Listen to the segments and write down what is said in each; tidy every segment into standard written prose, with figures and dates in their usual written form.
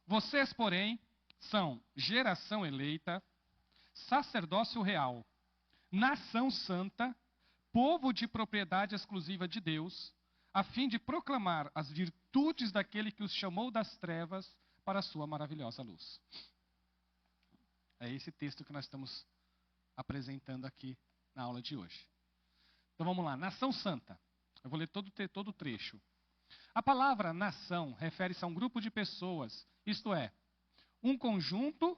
Vocês, porém, são geração eleita, sacerdócio real, nação santa, povo de propriedade exclusiva de Deus, a fim de proclamar as virtudes daquele que os chamou das trevas para a sua maravilhosa luz. É esse texto que nós estamos apresentando aqui na aula de hoje. Então vamos lá, nação santa. Eu vou ler todo o trecho. A palavra nação refere-se a um grupo de pessoas, isto é, um conjunto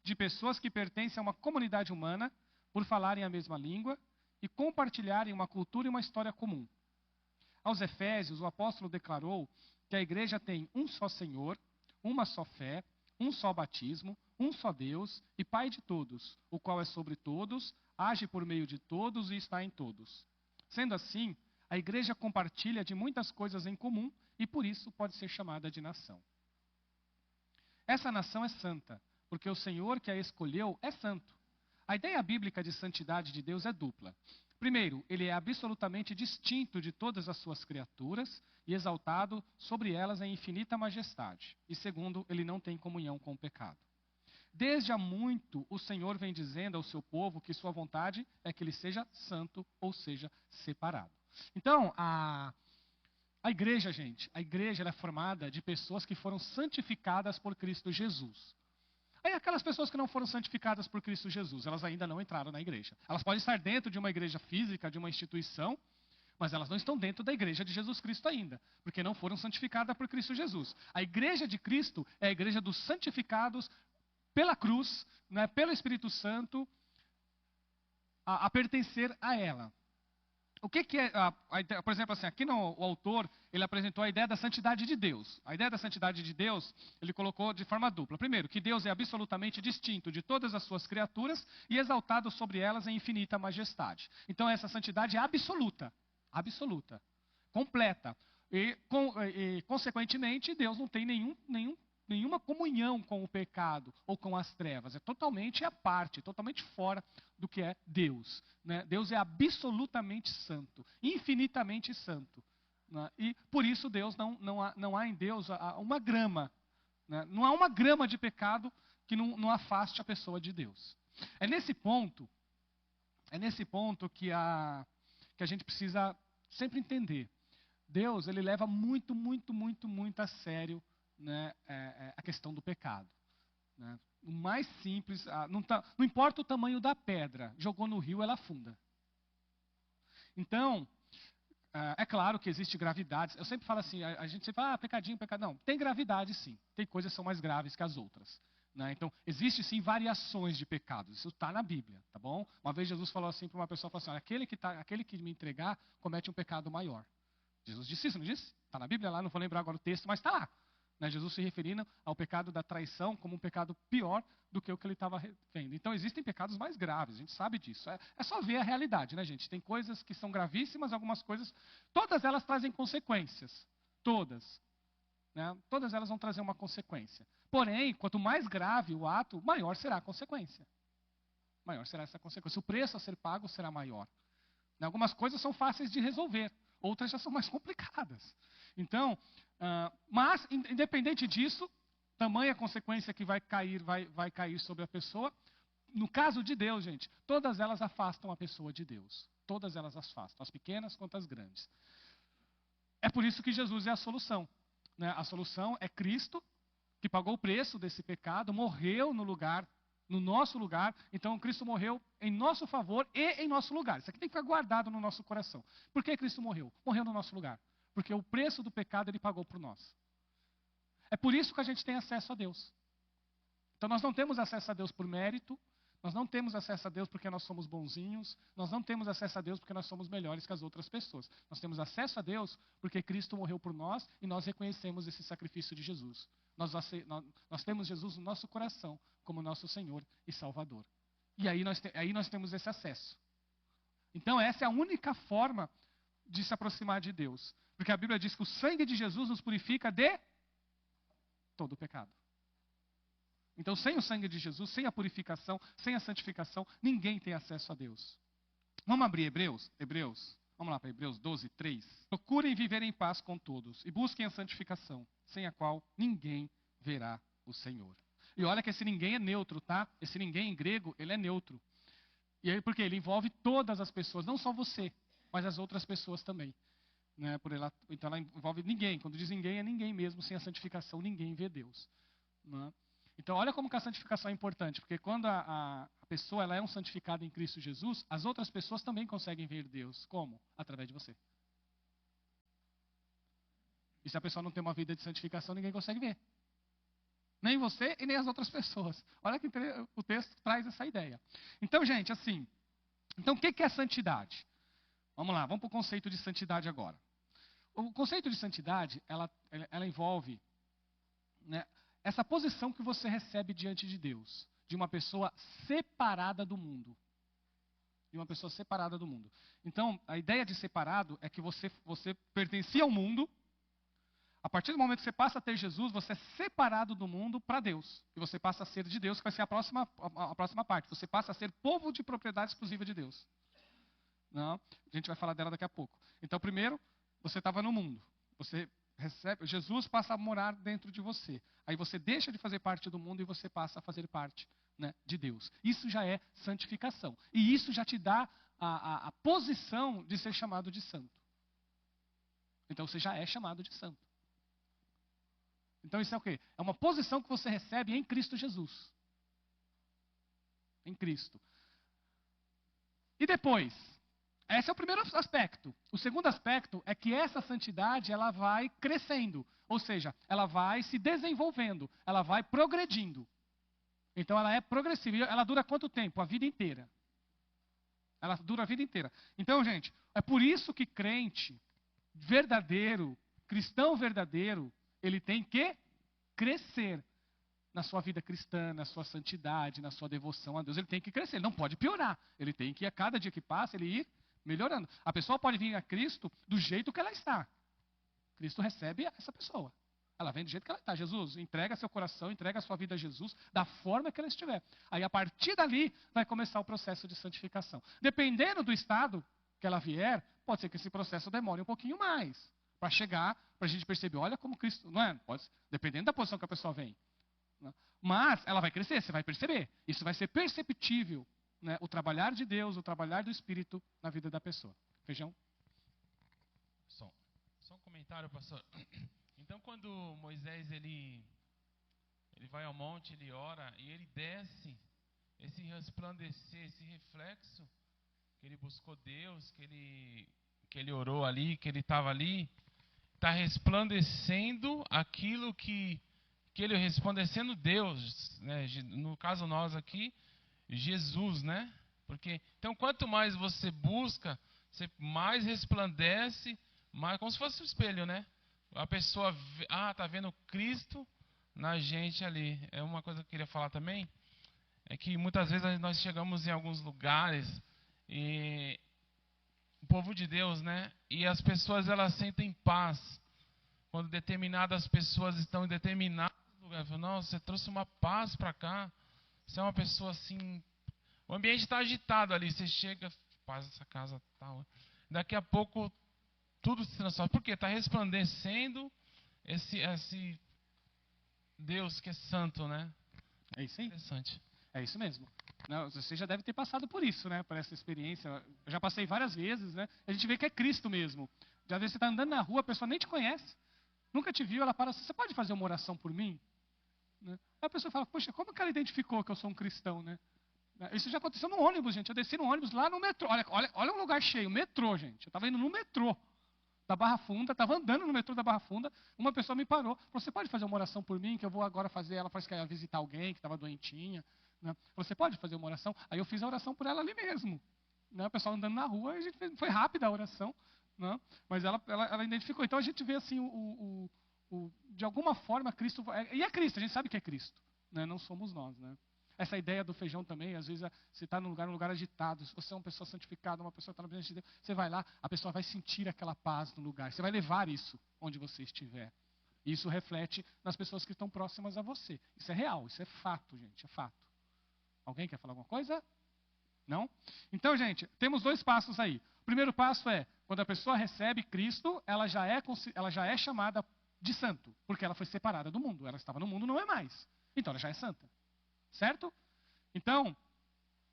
de pessoas que pertencem a uma comunidade humana por falarem a mesma língua e compartilharem uma cultura e uma história comum. Aos Efésios, o apóstolo declarou que a igreja tem um só Senhor, uma só fé, um só batismo, um só Deus e Pai de todos, o qual é sobre todos, age por meio de todos e está em todos. Sendo assim, a igreja compartilha de muitas coisas em comum e por isso pode ser chamada de nação. Essa nação é santa, porque o Senhor que a escolheu é santo. A ideia bíblica de santidade de Deus é dupla. Primeiro, ele é absolutamente distinto de todas as suas criaturas e exaltado sobre elas em infinita majestade. E segundo, ele não tem comunhão com o pecado. Desde há muito, o Senhor vem dizendo ao seu povo que sua vontade é que ele seja santo, ou seja, separado. Então, a igreja, gente, a igreja ela é formada de pessoas que foram santificadas por Cristo Jesus. Aí aquelas pessoas que não foram santificadas por Cristo Jesus, elas ainda não entraram na igreja. Elas podem estar dentro de uma igreja física, de uma instituição, mas elas não estão dentro da igreja de Jesus Cristo ainda, porque não foram santificadas por Cristo Jesus. A igreja de Cristo é a igreja dos santificados pela cruz, né, pelo Espírito Santo, a pertencer a ela. O que é, por exemplo, assim, aqui o autor, ele apresentou a ideia da santidade de Deus. A ideia da santidade de Deus, ele colocou de forma dupla. Primeiro, que Deus é absolutamente distinto de todas as suas criaturas e exaltado sobre elas em infinita majestade. Então, essa santidade é absoluta, completa. E consequentemente, Deus não tem nenhuma comunhão com o pecado ou com as trevas. É totalmente à parte, totalmente fora do que é Deus. Né? Deus é absolutamente santo, infinitamente santo. Né? E por isso Deus não há em Deus uma grama. Né? Não há uma grama de pecado que não afaste a pessoa de Deus. É nesse ponto que a gente precisa sempre entender. Deus, ele leva muito, muito, muito, muito a sério, né, a questão do pecado. Né? O mais simples, não importa o tamanho da pedra, jogou no rio, ela afunda. Então, é claro que existe gravidade. Eu sempre falo assim, a gente sempre fala, pecadinho, pecado. Não, tem gravidade sim. Tem coisas que são mais graves que as outras. Né? Então, existe sim variações de pecados. Isso está na Bíblia, tá bom? Uma vez Jesus falou assim para uma pessoa, falou assim, aquele que me entregar comete um pecado maior. Jesus disse isso, não disse? Está na Bíblia lá, não vou lembrar agora o texto, mas está lá. Né? Jesus se referindo ao pecado da traição como um pecado pior do que o que ele estava vendo. Então existem pecados mais graves, a gente sabe disso. É só ver a realidade, né, gente? Tem coisas que são gravíssimas, algumas coisas, todas elas trazem consequências. Todas. Né? Todas elas vão trazer uma consequência. Porém, quanto mais grave o ato, maior será a consequência. Maior será essa consequência. O preço a ser pago será maior. Né? Algumas coisas são fáceis de resolver, outras já são mais complicadas. Então, mas, independente disso, tamanha consequência que vai cair sobre a pessoa. No caso de Deus, gente, todas elas afastam a pessoa de Deus. Todas elas afastam, as pequenas quanto as grandes. É por isso que Jesus é a solução. Né? A solução é Cristo, que pagou o preço desse pecado, morreu no nosso lugar. Então, Cristo morreu em nosso favor e em nosso lugar. Isso aqui tem que ficar guardado no nosso coração. Por que Cristo morreu? Morreu no nosso lugar. Porque o preço do pecado ele pagou por nós. É por isso que a gente tem acesso a Deus. Então nós não temos acesso a Deus por mérito, nós não temos acesso a Deus porque nós somos bonzinhos, nós não temos acesso a Deus porque nós somos melhores que as outras pessoas. Nós temos acesso a Deus porque Cristo morreu por nós e nós reconhecemos esse sacrifício de Jesus. Nós temos Jesus no nosso coração como nosso Senhor e Salvador. E aí nós temos esse acesso. Então essa é a única forma de se aproximar de Deus. Porque a Bíblia diz que o sangue de Jesus nos purifica de todo o pecado. Então, sem o sangue de Jesus, sem a purificação, sem a santificação, ninguém tem acesso a Deus. Vamos abrir Hebreus? Vamos lá para Hebreus 12, 3. Procurem viver em paz com todos e busquem a santificação, sem a qual ninguém verá o Senhor. E olha que esse ninguém é neutro, tá? Esse ninguém em grego, ele é neutro. E aí, porque ele envolve todas as pessoas, não só você, mas as outras pessoas também. Né? Então ela envolve ninguém. Quando diz ninguém, é ninguém mesmo. Sem a santificação, ninguém vê Deus. Né? Então olha como que a santificação é importante. Porque quando a pessoa ela é um santificado em Cristo Jesus, as outras pessoas também conseguem ver Deus. Como? Através de você. E se a pessoa não tem uma vida de santificação, ninguém consegue ver. Nem você e nem as outras pessoas. Olha que o texto traz essa ideia. Então, gente, assim. Então, o que é santidade? Vamos lá, vamos para o conceito de santidade agora. O conceito de santidade, ela envolve, né, essa posição que você recebe diante de Deus. De uma pessoa separada do mundo. De uma pessoa separada do mundo. Então, a ideia de separado é que você pertencia ao mundo. A partir do momento que você passa a ter Jesus, você é separado do mundo para Deus. E você passa a ser de Deus, que vai ser a próxima parte. Você passa a ser povo de propriedade exclusiva de Deus. Não, a gente vai falar dela daqui a pouco. Então, primeiro, você estava no mundo. Você recebe, Jesus passa a morar dentro de você. Aí você deixa de fazer parte do mundo e você passa a fazer parte, né, de Deus. Isso já é santificação. E isso já te dá a posição de ser chamado de santo. Então, você já é chamado de santo. Então isso é o quê? É uma posição que você recebe em Cristo Jesus. Em Cristo. E depois, esse é o primeiro aspecto. O segundo aspecto é que essa santidade ela vai crescendo. Ou seja, ela vai se desenvolvendo. Ela vai progredindo. Então ela é progressiva. E ela dura quanto tempo? A vida inteira. Ela dura a vida inteira. Então, gente, é por isso que crente verdadeiro, cristão verdadeiro, ele tem que crescer na sua vida cristã, na sua santidade, na sua devoção a Deus. Ele tem que crescer, ele não pode piorar. Ele tem que, a cada dia que passa, ele ir melhorando. A pessoa pode vir a Cristo do jeito que ela está. Cristo recebe essa pessoa. Ela vem do jeito que ela está. Jesus, entrega seu coração, entrega a sua vida a Jesus, da forma que ela estiver. Aí, a partir dali, vai começar o processo de santificação. Dependendo do estado que ela vier, pode ser que esse processo demore um pouquinho mais. Para chegar, para a gente perceber, olha como Cristo, não é? Pode, dependendo da posição que a pessoa vem. Né? Mas ela vai crescer, você vai perceber. Isso vai ser perceptível, né? O trabalhar de Deus, o trabalhar do Espírito na vida da pessoa. Feijão? Só um comentário, pastor. Então, quando Moisés ele vai ao monte, ele ora e ele desce, esse resplandecer, esse reflexo que ele buscou Deus, que ele orou ali, que ele estava ali, está resplandecendo aquilo que ele resplandecendo Deus, né? No caso nós aqui, Jesus, né? Porque então quanto mais você busca, você mais resplandece, mais como se fosse um espelho, né? A pessoa tá vendo Cristo na gente ali. É uma coisa que eu queria falar também, é que muitas vezes nós chegamos em alguns lugares e o povo de Deus, né? E as pessoas elas sentem paz quando determinadas pessoas estão em determinados lugares. Nossa, você trouxe uma paz para cá. Você é uma pessoa assim. O ambiente está agitado ali. Você chega, paz, essa casa tal. Daqui a pouco tudo se transforma. Por quê? Está resplandecendo esse Deus que é santo, né? É isso aí. Interessante. É isso mesmo. Não, você já deve ter passado por isso, né? Por essa experiência. Eu já passei várias vezes, né? A gente vê que é Cristo mesmo. Já vezes você está andando na rua, a pessoa nem te conhece. Nunca te viu, ela fala assim, você pode fazer uma oração por mim? Né? Aí a pessoa fala, poxa, como que ela identificou que eu sou um cristão, né? Isso já aconteceu no ônibus, gente. Eu desci no ônibus lá no metrô. Olha um lugar cheio, metrô, gente. Eu estava indo no metrô da Barra Funda, estava andando no metrô da Barra Funda, uma pessoa me parou. Falou, você pode fazer uma oração por mim, que eu vou agora fazer, ela parece que ia visitar alguém que estava doentinha. Né? Você pode fazer uma oração? Aí eu fiz a oração por ela ali mesmo. Né? O pessoal andando na rua, a gente foi rápida a oração. Né? Mas ela identificou. Então a gente vê assim, de alguma forma, Cristo. E é Cristo, a gente sabe que é Cristo. Né? Não somos nós. Né? Essa ideia do feijão também, às vezes você está num lugar agitado, se você é uma pessoa santificada, uma pessoa que está na presença de Deus, você vai lá, a pessoa vai sentir aquela paz no lugar. Você vai levar isso onde você estiver. E isso reflete nas pessoas que estão próximas a você. Isso é real, isso é fato, gente, é fato. Alguém quer falar alguma coisa? Não? Então, gente, temos 2 passos aí. O primeiro passo é, quando a pessoa recebe Cristo, ela já é chamada de santo, porque ela foi separada do mundo. Ela estava no mundo, não é mais. Então ela já é santa. Certo? Então,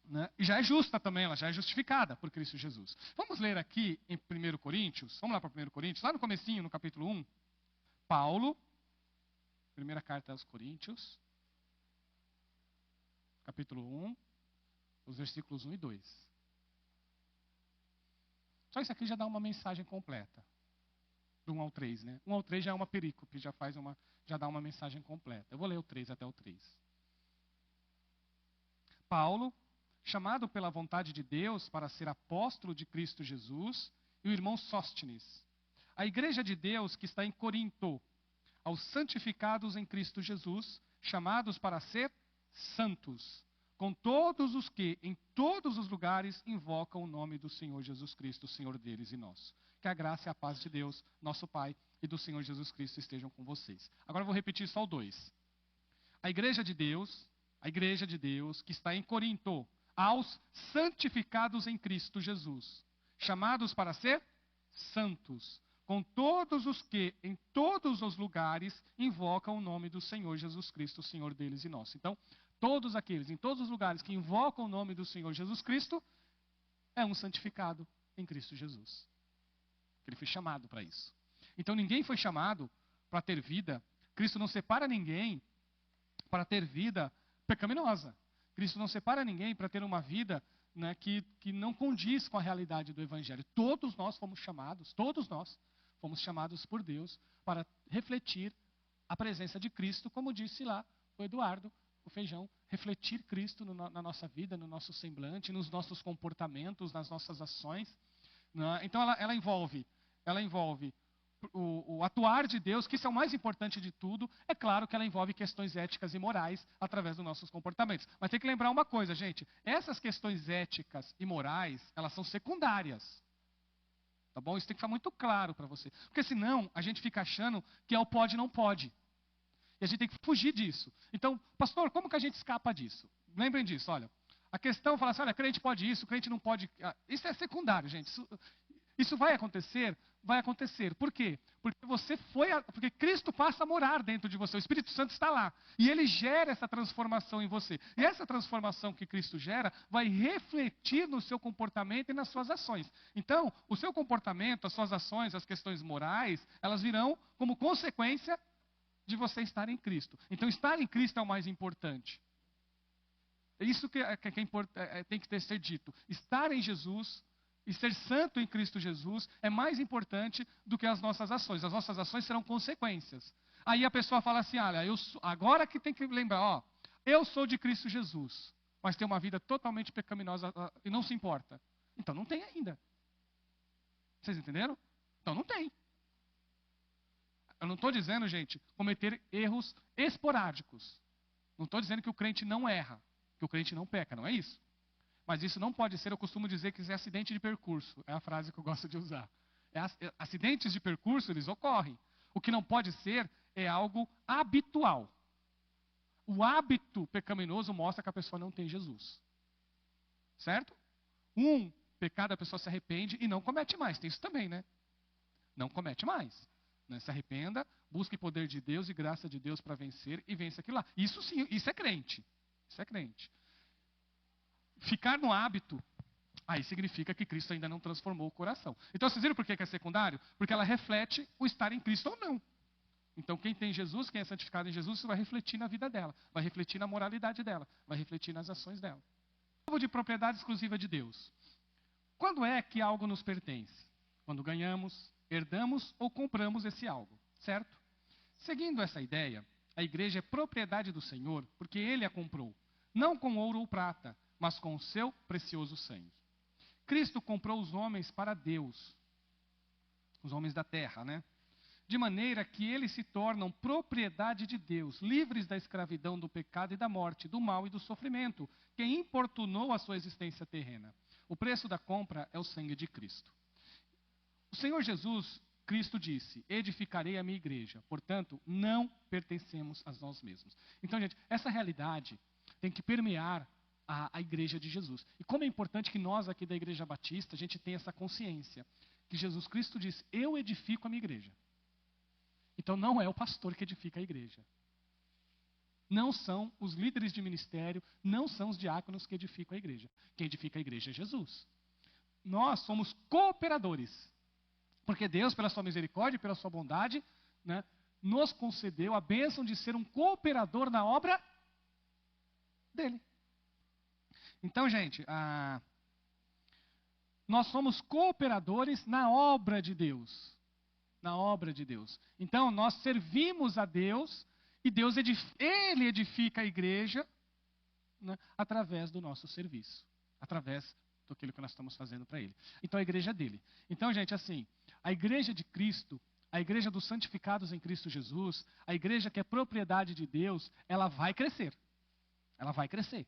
né, e já é justa também, ela já é justificada por Cristo Jesus. Vamos ler aqui em 1 Coríntios, vamos lá para 1 Coríntios, lá no comecinho, no capítulo 1, Paulo, primeira carta aos Coríntios, capítulo 1, os versículos 1 e 2. Só isso aqui já dá uma mensagem completa. Do 1 ao 3, né? 1 ao 3 já é uma perícope, já dá uma mensagem completa. Eu vou ler o 3 até o 3. Paulo, chamado pela vontade de Deus para ser apóstolo de Cristo Jesus, e o irmão Sóstenes. A igreja de Deus que está em Corinto, aos santificados em Cristo Jesus, chamados para ser santos, com todos os que, em todos os lugares, invocam o nome do Senhor Jesus Cristo, Senhor deles e nosso. Que a graça e a paz de Deus, nosso Pai, e do Senhor Jesus Cristo estejam com vocês. Agora eu vou repetir só o 2. A igreja de Deus que está em Corinto, aos santificados em Cristo Jesus, chamados para ser santos, com todos os que, em todos os lugares, invocam o nome do Senhor Jesus Cristo, Senhor deles e nosso. Então, todos aqueles, em todos os lugares que invocam o nome do Senhor Jesus Cristo, é um santificado em Cristo Jesus. Ele foi chamado para isso. Então, ninguém foi chamado para ter vida. Cristo não separa ninguém para ter vida pecaminosa. Cristo não separa ninguém para ter uma vida, né, que não condiz com a realidade do Evangelho. Todos nós fomos chamados por Deus para refletir a presença de Cristo, como disse lá o Eduardo, o Feijão, refletir Cristo na nossa vida, no nosso semblante, nos nossos comportamentos, nas nossas ações. Né? Então ela envolve o atuar de Deus, que isso é o mais importante de tudo. É claro que ela envolve questões éticas e morais através dos nossos comportamentos. Mas tem que lembrar uma coisa, gente. Essas questões éticas e morais, elas são secundárias. Tá bom? Isso tem que ficar muito claro para você. Porque senão a gente fica achando que é o pode e não pode. E a gente tem que fugir disso. Então, pastor, como que a gente escapa disso? Lembrem disso, olha. A questão fala assim, olha, crente pode isso, crente não pode... Isso é secundário, gente. Isso vai acontecer? Vai acontecer. Por quê? Porque Cristo passa a morar dentro de você. O Espírito Santo está lá. E ele gera essa transformação em você. E essa transformação que Cristo gera vai refletir no seu comportamento e nas suas ações. Então, o seu comportamento, as suas ações, as questões morais, elas virão como consequência de você estar em Cristo. Então, estar em Cristo é o mais importante. É isso que tem que ser dito. Estar em Jesus e ser santo em Cristo Jesus é mais importante do que as nossas ações. As nossas ações serão consequências. Aí a pessoa fala assim, olha, agora que tem que lembrar, eu sou de Cristo Jesus, mas tem uma vida totalmente pecaminosa e não se importa. Então não tem ainda. Vocês entenderam? Então não tem. Eu não estou dizendo, gente, cometer erros esporádicos. Não estou dizendo que o crente não erra, que o crente não peca, não é isso. Mas isso não pode ser, eu costumo dizer que isso é acidente de percurso. É a frase que eu gosto de usar. Acidentes de percurso, eles ocorrem. O que não pode ser é algo habitual. O hábito pecaminoso mostra que a pessoa não tem Jesus. Certo? Um pecado, a pessoa se arrepende e não comete mais. Tem isso também, né? Não comete mais. Né? Se arrependa, busque poder de Deus e graça de Deus para vencer e vence aquilo lá. Isso sim, isso é crente. Isso é crente. Ficar no hábito, aí significa que Cristo ainda não transformou o coração. Então, vocês viram por que é secundário? Porque ela reflete o estar em Cristo ou não. Então, quem tem Jesus, quem é santificado em Jesus, isso vai refletir na vida dela, vai refletir na moralidade dela, vai refletir nas ações dela. Povo de propriedade exclusiva de Deus. Quando é que algo nos pertence? Quando ganhamos, herdamos ou compramos esse algo, certo? Seguindo essa ideia, a igreja é propriedade do Senhor, porque Ele a comprou, não com ouro ou prata, mas com o seu precioso sangue. Cristo comprou os homens para Deus, os homens da terra, né? De maneira que eles se tornam propriedade de Deus, livres da escravidão, do pecado e da morte, do mal e do sofrimento, que importunou a sua existência terrena. O preço da compra é o sangue de Cristo. O Senhor Jesus, Cristo disse, edificarei a minha igreja. Portanto, não pertencemos a nós mesmos. Então, gente, essa realidade tem que permear a igreja de Jesus. E como é importante que nós aqui da Igreja Batista, a gente tenha essa consciência, que Jesus Cristo disse, eu edifico a minha igreja. Então não é o pastor que edifica a igreja. Não são os líderes de ministério, não são os diáconos que edificam a igreja. Quem edifica a igreja é Jesus. Nós somos cooperadores. Porque Deus, pela sua misericórdia e pela sua bondade, né, nos concedeu a bênção de ser um cooperador na obra dele. Então, gente, nós somos cooperadores na obra de Deus. Na obra de Deus. Então, nós servimos a Deus e Deus Ele edifica a igreja, né, através do nosso serviço. Através daquilo que nós estamos fazendo para Ele. Então, a igreja é dele. Então, gente, assim, a igreja de Cristo, a igreja dos santificados em Cristo Jesus, a igreja que é propriedade de Deus, ela vai crescer. Ela vai crescer.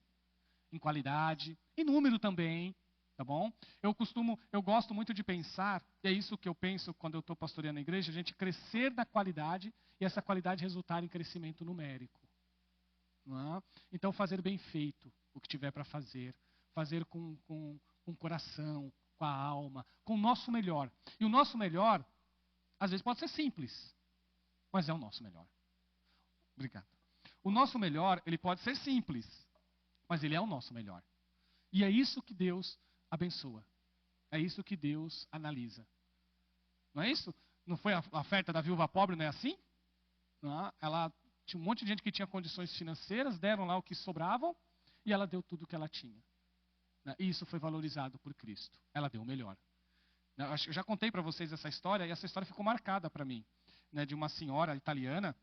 Em qualidade, em número também, tá bom? Eu gosto muito de pensar, e é isso que eu penso quando eu estou pastoreando a igreja, a gente crescer na qualidade e essa qualidade resultar em crescimento numérico. Não é? Então, fazer bem feito o que tiver para fazer com o coração, com a alma, com o nosso melhor. E o nosso melhor, às vezes pode ser simples, mas é o nosso melhor. Obrigado. O nosso melhor, ele pode ser simples, mas ele é o nosso melhor. E é isso que Deus abençoa. É isso que Deus analisa. Não é isso? Não foi a oferta da viúva pobre, não é assim? Não é? Ela tinha um monte de gente que tinha condições financeiras, deram lá o que sobravam, e ela deu tudo o que ela tinha. E isso foi valorizado por Cristo. Ela deu o melhor. Eu já contei para vocês essa história, e essa história ficou marcada para mim. De uma senhora italiana,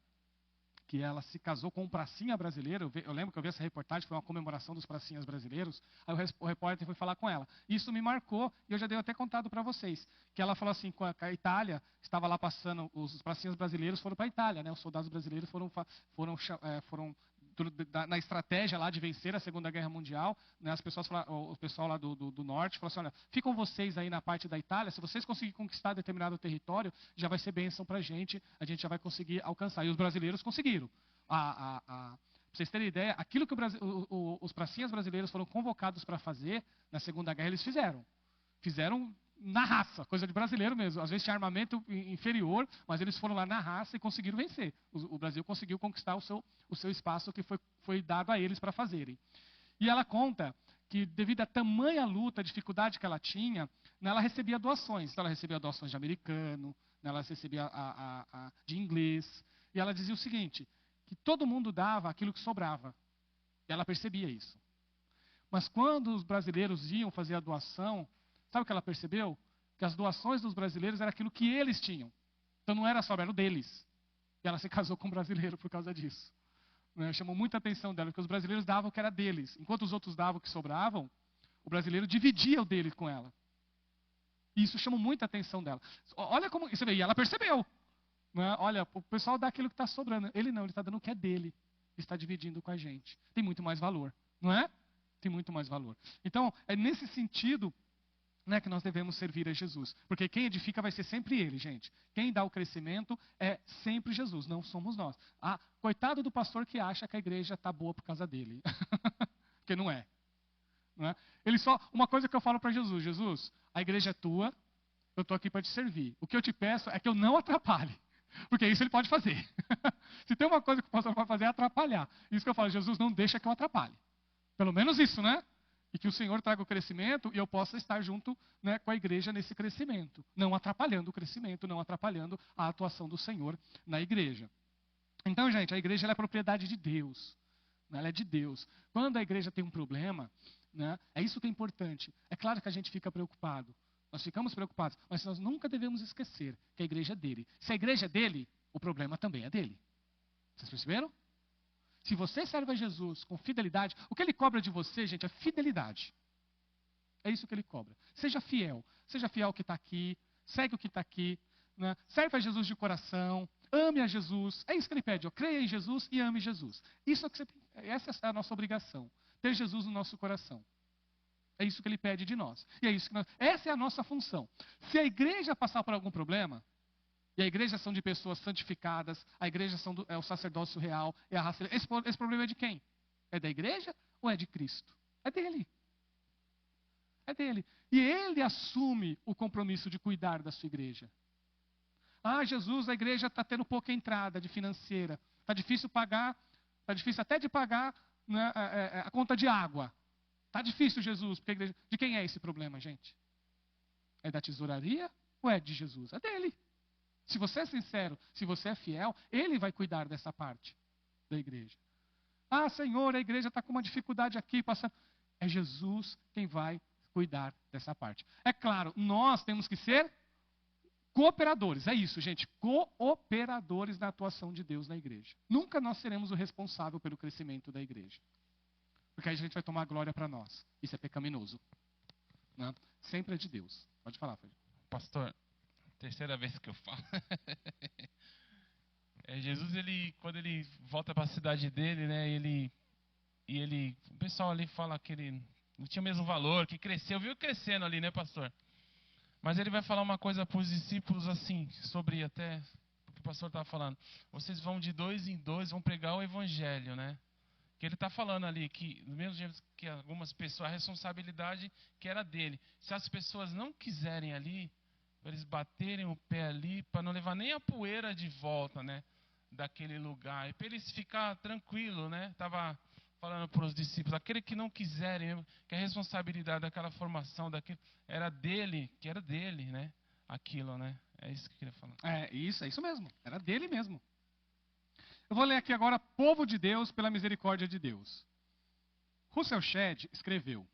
que ela se casou com um pracinha brasileiro. Eu lembro que eu vi essa reportagem, foi uma comemoração dos pracinhas brasileiros. Aí o repórter foi falar com ela. Isso me marcou, e eu já dei até contado para vocês. Que ela falou assim, com a Itália, estava lá passando, os pracinhas brasileiros foram para a Itália, né? Os soldados brasileiros foram na estratégia lá de vencer a Segunda Guerra Mundial, né, o pessoal lá do norte falou assim, olha, ficam vocês aí na parte da Itália, se vocês conseguirem conquistar determinado território, já vai ser bênção para a gente já vai conseguir alcançar. E os brasileiros conseguiram. Para vocês terem ideia, aquilo que os pracinhas brasileiros foram convocados para fazer na Segunda Guerra, eles fizeram. Fizeram na raça, coisa de brasileiro mesmo. Às vezes tinha armamento inferior, mas eles foram lá na raça e conseguiram vencer. O Brasil conseguiu conquistar o seu espaço que foi dado a eles para fazerem. E ela conta que devido à tamanha luta, a dificuldade que ela tinha, ela recebia doações. Então, ela recebia doações de americano, ela recebia de inglês. E ela dizia o seguinte, que todo mundo dava aquilo que sobrava. E ela percebia isso. Mas quando os brasileiros iam fazer a doação, sabe o que ela percebeu? Que as doações dos brasileiros era aquilo que eles tinham. Então não era só, era o deles. E ela se casou com um brasileiro por causa disso. Chamou muita atenção dela, porque os brasileiros davam o que era deles. Enquanto os outros davam o que sobravam, o brasileiro dividia o dele com ela. E isso chamou muita atenção dela. Olha como... Você vê, e ela percebeu. Olha, o pessoal dá aquilo que está sobrando. Ele não, ele está dando o que é dele. Ele está dividindo com a gente. Tem muito mais valor, não é? Tem muito mais valor. Então, é nesse sentido... que nós devemos servir a Jesus. Porque quem edifica vai ser sempre Ele, gente. Quem dá o crescimento é sempre Jesus, não somos nós. Coitado do pastor que acha que a igreja está boa por causa dele. Porque não é. Não é? Uma coisa que eu falo para Jesus, Jesus, a igreja é tua, eu estou aqui para te servir. O que eu te peço é que eu não atrapalhe. Porque isso ele pode fazer. Se tem uma coisa que o pastor pode fazer é atrapalhar. Isso que eu falo, Jesus, não deixa que eu atrapalhe. Pelo menos isso, né? E que o Senhor traga o crescimento e eu possa estar junto, com a igreja nesse crescimento. Não atrapalhando o crescimento, não atrapalhando a atuação do Senhor na igreja. Então, gente, a igreja ela é propriedade de Deus. Ela é de Deus. Quando a igreja tem um problema, é isso que é importante. É claro que a gente fica preocupado. Nós ficamos preocupados. Mas nós nunca devemos esquecer que a igreja é dele. Se a igreja é dele, o problema também é dele. Vocês perceberam? Se você serve a Jesus com fidelidade, o que ele cobra de você, gente, é fidelidade. É isso que ele cobra. Seja fiel ao que está aqui, segue o que está aqui, serve a Jesus de coração, ame a Jesus. É isso que ele pede, creia em Jesus e ame Jesus. Essa é a nossa obrigação, ter Jesus no nosso coração. É isso que ele pede de nós. E é isso que essa é a nossa função. Se a igreja passar por algum problema, e a igreja são de pessoas santificadas, a igreja é o sacerdócio real, é a raça. Esse problema é de quem? É da igreja ou é de Cristo? É dele. É dele. E ele assume o compromisso de cuidar da sua igreja. Ah, Jesus, a igreja está tendo pouca entrada de financeira. Está difícil pagar, está difícil até de pagar, né, a conta de água. Está difícil, Jesus, porque a igreja... De quem é esse problema, gente? É da tesouraria ou é de Jesus? É dele. Se você é sincero, se você é fiel, ele vai cuidar dessa parte da igreja. Ah, Senhor, a igreja está com uma dificuldade aqui, passando. É Jesus quem vai cuidar dessa parte. É claro, nós temos que ser cooperadores. É isso, gente. Cooperadores da atuação de Deus na igreja. Nunca nós seremos o responsável pelo crescimento da igreja. Porque aí a gente vai tomar glória para nós. Isso é pecaminoso. Né? Sempre é de Deus. Pode falar, Fred. Pastor, terceira vez que eu falo. Jesus, quando ele volta para a cidade dele, né, o pessoal ali fala que ele não tinha o mesmo valor, que cresceu, viu crescendo ali, né, pastor? Mas ele vai falar uma coisa para os discípulos assim, sobre até o que o pastor estava falando. Vocês vão de 2 em 2, vão pregar o evangelho, né? Que ele está falando ali que, do mesmo jeito que algumas pessoas, a responsabilidade que era dele. Se as pessoas não quiserem ali, para eles baterem o pé ali, para não levar nem a poeira de volta, né? Daquele lugar. E para eles ficar tranquilo, né? Estava falando para os discípulos, aquele que não quiserem, que a responsabilidade daquela formação, daquilo, era dele, que era dele, né? Aquilo, né? É isso que eu queria falar. É isso mesmo. Era dele mesmo. Eu vou ler aqui agora Povo de Deus pela misericórdia de Deus. Russell Shedd escreveu: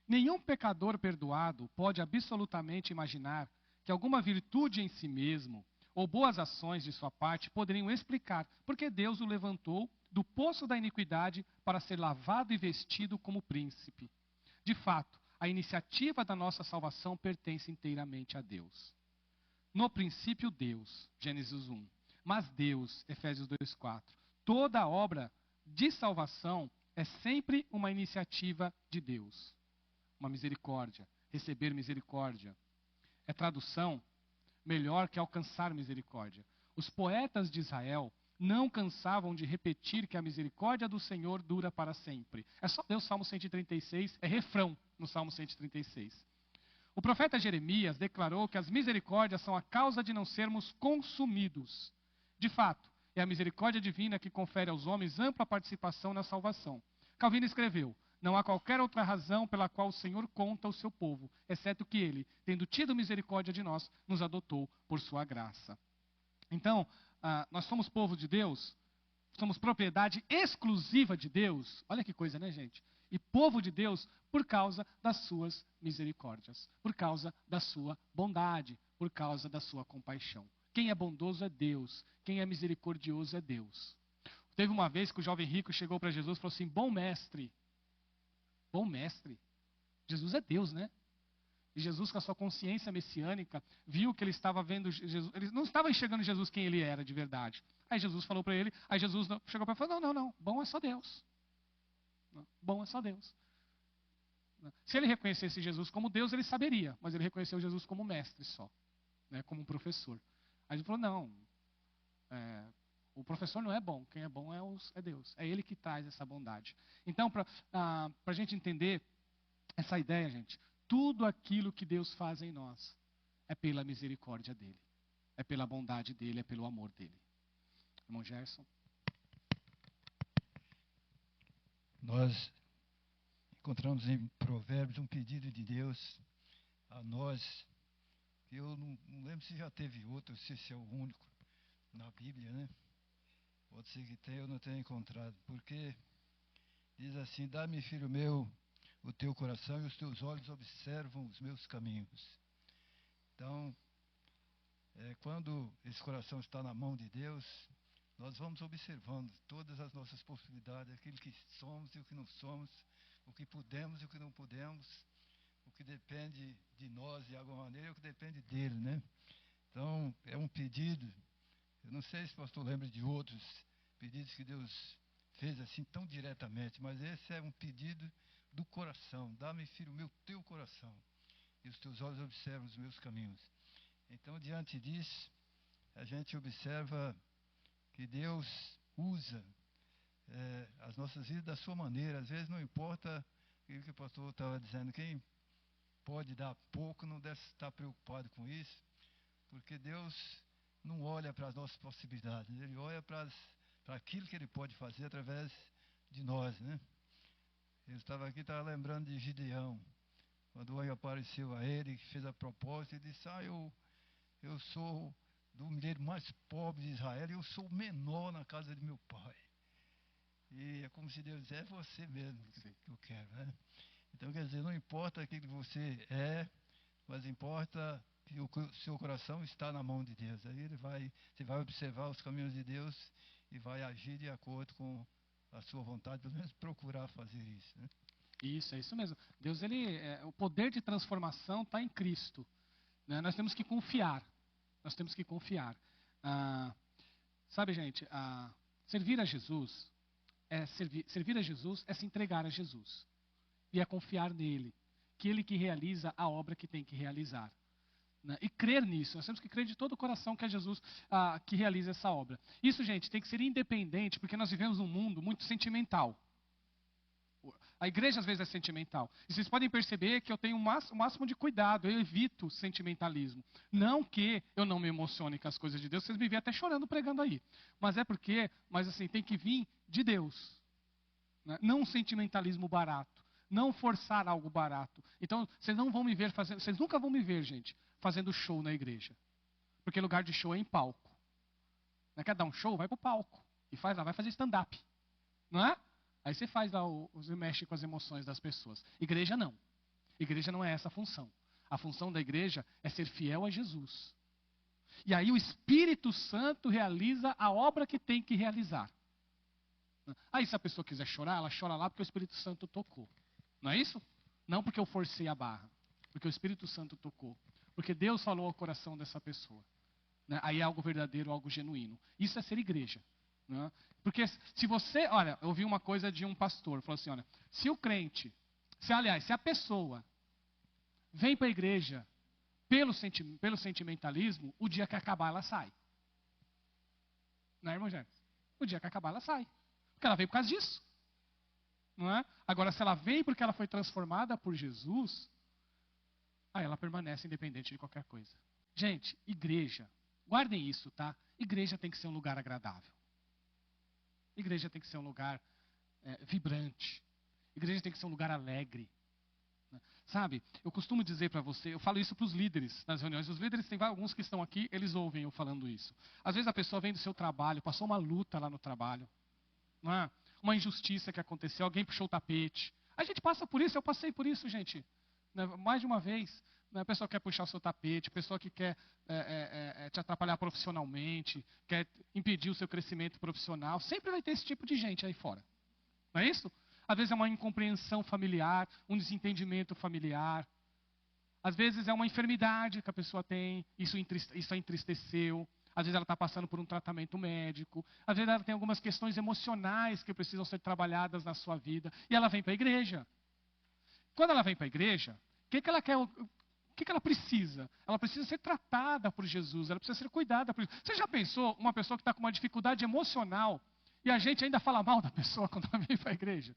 nenhum pecador perdoado pode absolutamente imaginar que alguma virtude em si mesmo ou boas ações de sua parte poderiam explicar porque Deus o levantou do poço da iniquidade para ser lavado e vestido como príncipe. De fato, a iniciativa da nossa salvação pertence inteiramente a Deus. No princípio, Deus, Gênesis 1. Mas Deus, Efésios 2:4. Toda obra de salvação é sempre uma iniciativa de Deus. Uma misericórdia, receber misericórdia. É tradução melhor que alcançar misericórdia. Os poetas de Israel não cansavam de repetir que a misericórdia do Senhor dura para sempre. É só ler o Salmo 136, é refrão no Salmo 136. O profeta Jeremias declarou que as misericórdias são a causa de não sermos consumidos. De fato, é a misericórdia divina que confere aos homens ampla participação na salvação. Calvino escreveu: não há qualquer outra razão pela qual o Senhor conta o seu povo, exceto que ele, tendo tido misericórdia de nós, nos adotou por sua graça. Então, nós somos povo de Deus, somos propriedade exclusiva de Deus. Olha que coisa, né, gente? E povo de Deus por causa das suas misericórdias, por causa da sua bondade, por causa da sua compaixão. Quem é bondoso é Deus, quem é misericordioso é Deus. Teve uma vez que o jovem rico chegou para Jesus e falou assim: bom mestre, Jesus é Deus, né? E Jesus, com a sua consciência messiânica, viu que ele estava vendo Jesus, ele não estava enxergando Jesus quem ele era de verdade. Aí Jesus falou para ele, aí Jesus chegou para ele e falou: não, bom é só Deus. Bom é só Deus. Se ele reconhecesse Jesus como Deus, ele saberia, mas ele reconheceu Jesus como mestre só, né, como um professor. Aí ele falou: não, o professor não é bom, quem é bom é Deus, é Ele que traz essa bondade. Então, para a gente entender essa ideia, gente, tudo aquilo que Deus faz em nós é pela misericórdia dEle, é pela bondade dEle, é pelo amor dEle. Irmão Gerson? Nós encontramos em Provérbios um pedido de Deus a nós, que eu não lembro se já teve outro, se esse é o único na Bíblia, né? Pode ser que tenha, eu não tenha encontrado, porque diz assim: dá-me, filho meu, o teu coração e os teus olhos observam os meus caminhos. Então, quando esse coração está na mão de Deus, nós vamos observando todas as nossas possibilidades, aquilo que somos e o que não somos, o que podemos e o que não podemos, o que depende de nós de alguma maneira e o que depende dele, né? Então, é um pedido. Eu não sei se o pastor lembra de outros pedidos que Deus fez assim tão diretamente, mas esse é um pedido do coração. Dá-me, filho meu, teu coração, e os teus olhos observam os meus caminhos. Então, diante disso, a gente observa que Deus usa as nossas vidas da sua maneira. Às vezes não importa o que o pastor estava dizendo, quem pode dar pouco não deve estar preocupado com isso, Porque Deus não olha para as nossas possibilidades, Ele olha para aquilo que Ele pode fazer através de nós, né? Eu estava aqui, estava lembrando de Gideão, quando o anjo apareceu a ele, que fez a proposta, ele disse, eu sou do milheiro mais pobre de Israel, e eu sou o menor na casa de meu pai. E é como se Deus dissesse, é você mesmo que eu quero, né? Então, quer dizer, não importa aquilo que você é, mas importa que o seu coração está na mão de Deus. Aí você vai observar os caminhos de Deus e vai agir de acordo com a sua vontade, pelo menos procurar fazer isso, né? Isso, é isso mesmo. Deus, o poder de transformação está em Cristo, né? Nós temos que confiar. Nós temos que confiar. Sabe, gente, servir a Jesus servir a Jesus é se entregar a Jesus. E é confiar nele, que ele que realiza a obra que tem que realizar. Né? E crer nisso. Nós temos que crer de todo o coração que é Jesus que realiza essa obra. Isso, gente, tem que ser independente, porque nós vivemos num mundo muito sentimental. A igreja às vezes é sentimental. E vocês podem perceber que eu tenho o máximo de cuidado, eu evito sentimentalismo. Não que eu não me emocione com as coisas de Deus, vocês me veem até chorando pregando aí. Mas assim, tem que vir de Deus. Né? Não um sentimentalismo barato. Não forçar algo barato. Então, vocês não vão me ver fazendo, vocês nunca vão me ver, gente, fazendo show na igreja. Porque lugar de show é em palco. Né? Quer dar um show? Vai pro palco. E vai fazer stand-up. Não é? Aí você faz lá, você mexe com as emoções das pessoas. Igreja não. Igreja não é essa a função. A função da igreja é ser fiel a Jesus. E aí o Espírito Santo realiza a obra que tem que realizar. Aí se a pessoa quiser chorar, ela chora lá porque o Espírito Santo tocou. Não é isso? Não porque eu forcei a barra. Porque o Espírito Santo tocou. Porque Deus falou ao coração dessa pessoa. Né? Aí é algo verdadeiro, algo genuíno. Isso é ser igreja. Né? Porque se você, olha, eu ouvi uma coisa de um pastor, falou assim, olha, se a pessoa vem para a igreja pelo sentimentalismo, o dia que acabar ela sai. Não é, irmão Jânio? O dia que acabar ela sai. Porque ela veio por causa disso. Não é? Agora, se ela veio porque ela foi transformada por Jesus, aí ela permanece independente de qualquer coisa. Gente, igreja, guardem isso, tá? Igreja tem que ser um lugar agradável. Igreja tem que ser um lugar vibrante. Igreja tem que ser um lugar alegre. Né? Sabe, eu costumo dizer para você, eu falo isso para os líderes nas reuniões. Os líderes, tem alguns que estão aqui, eles ouvem eu falando isso. Às vezes a pessoa vem do seu trabalho, passou uma luta lá no trabalho. Não é? Uma injustiça que aconteceu, alguém puxou o tapete. A gente passa por isso, eu passei por isso, gente. Né? Mais de uma vez. Né? A pessoa quer puxar o seu tapete, a pessoa que quer te atrapalhar profissionalmente, quer impedir o seu crescimento profissional. Sempre vai ter esse tipo de gente aí fora. Não é isso? Às vezes é uma incompreensão familiar, um desentendimento familiar. Às vezes é uma enfermidade que a pessoa tem, isso a entristeceu. Às vezes ela está passando por um tratamento médico. Às vezes ela tem algumas questões emocionais que precisam ser trabalhadas na sua vida. E ela vem para a igreja. Quando ela vem para a igreja, o que ela quer? O que ela precisa? Ela precisa ser tratada por Jesus. Ela precisa ser cuidada por Jesus. Você já pensou uma pessoa que está com uma dificuldade emocional e a gente ainda fala mal da pessoa quando ela vem para a igreja?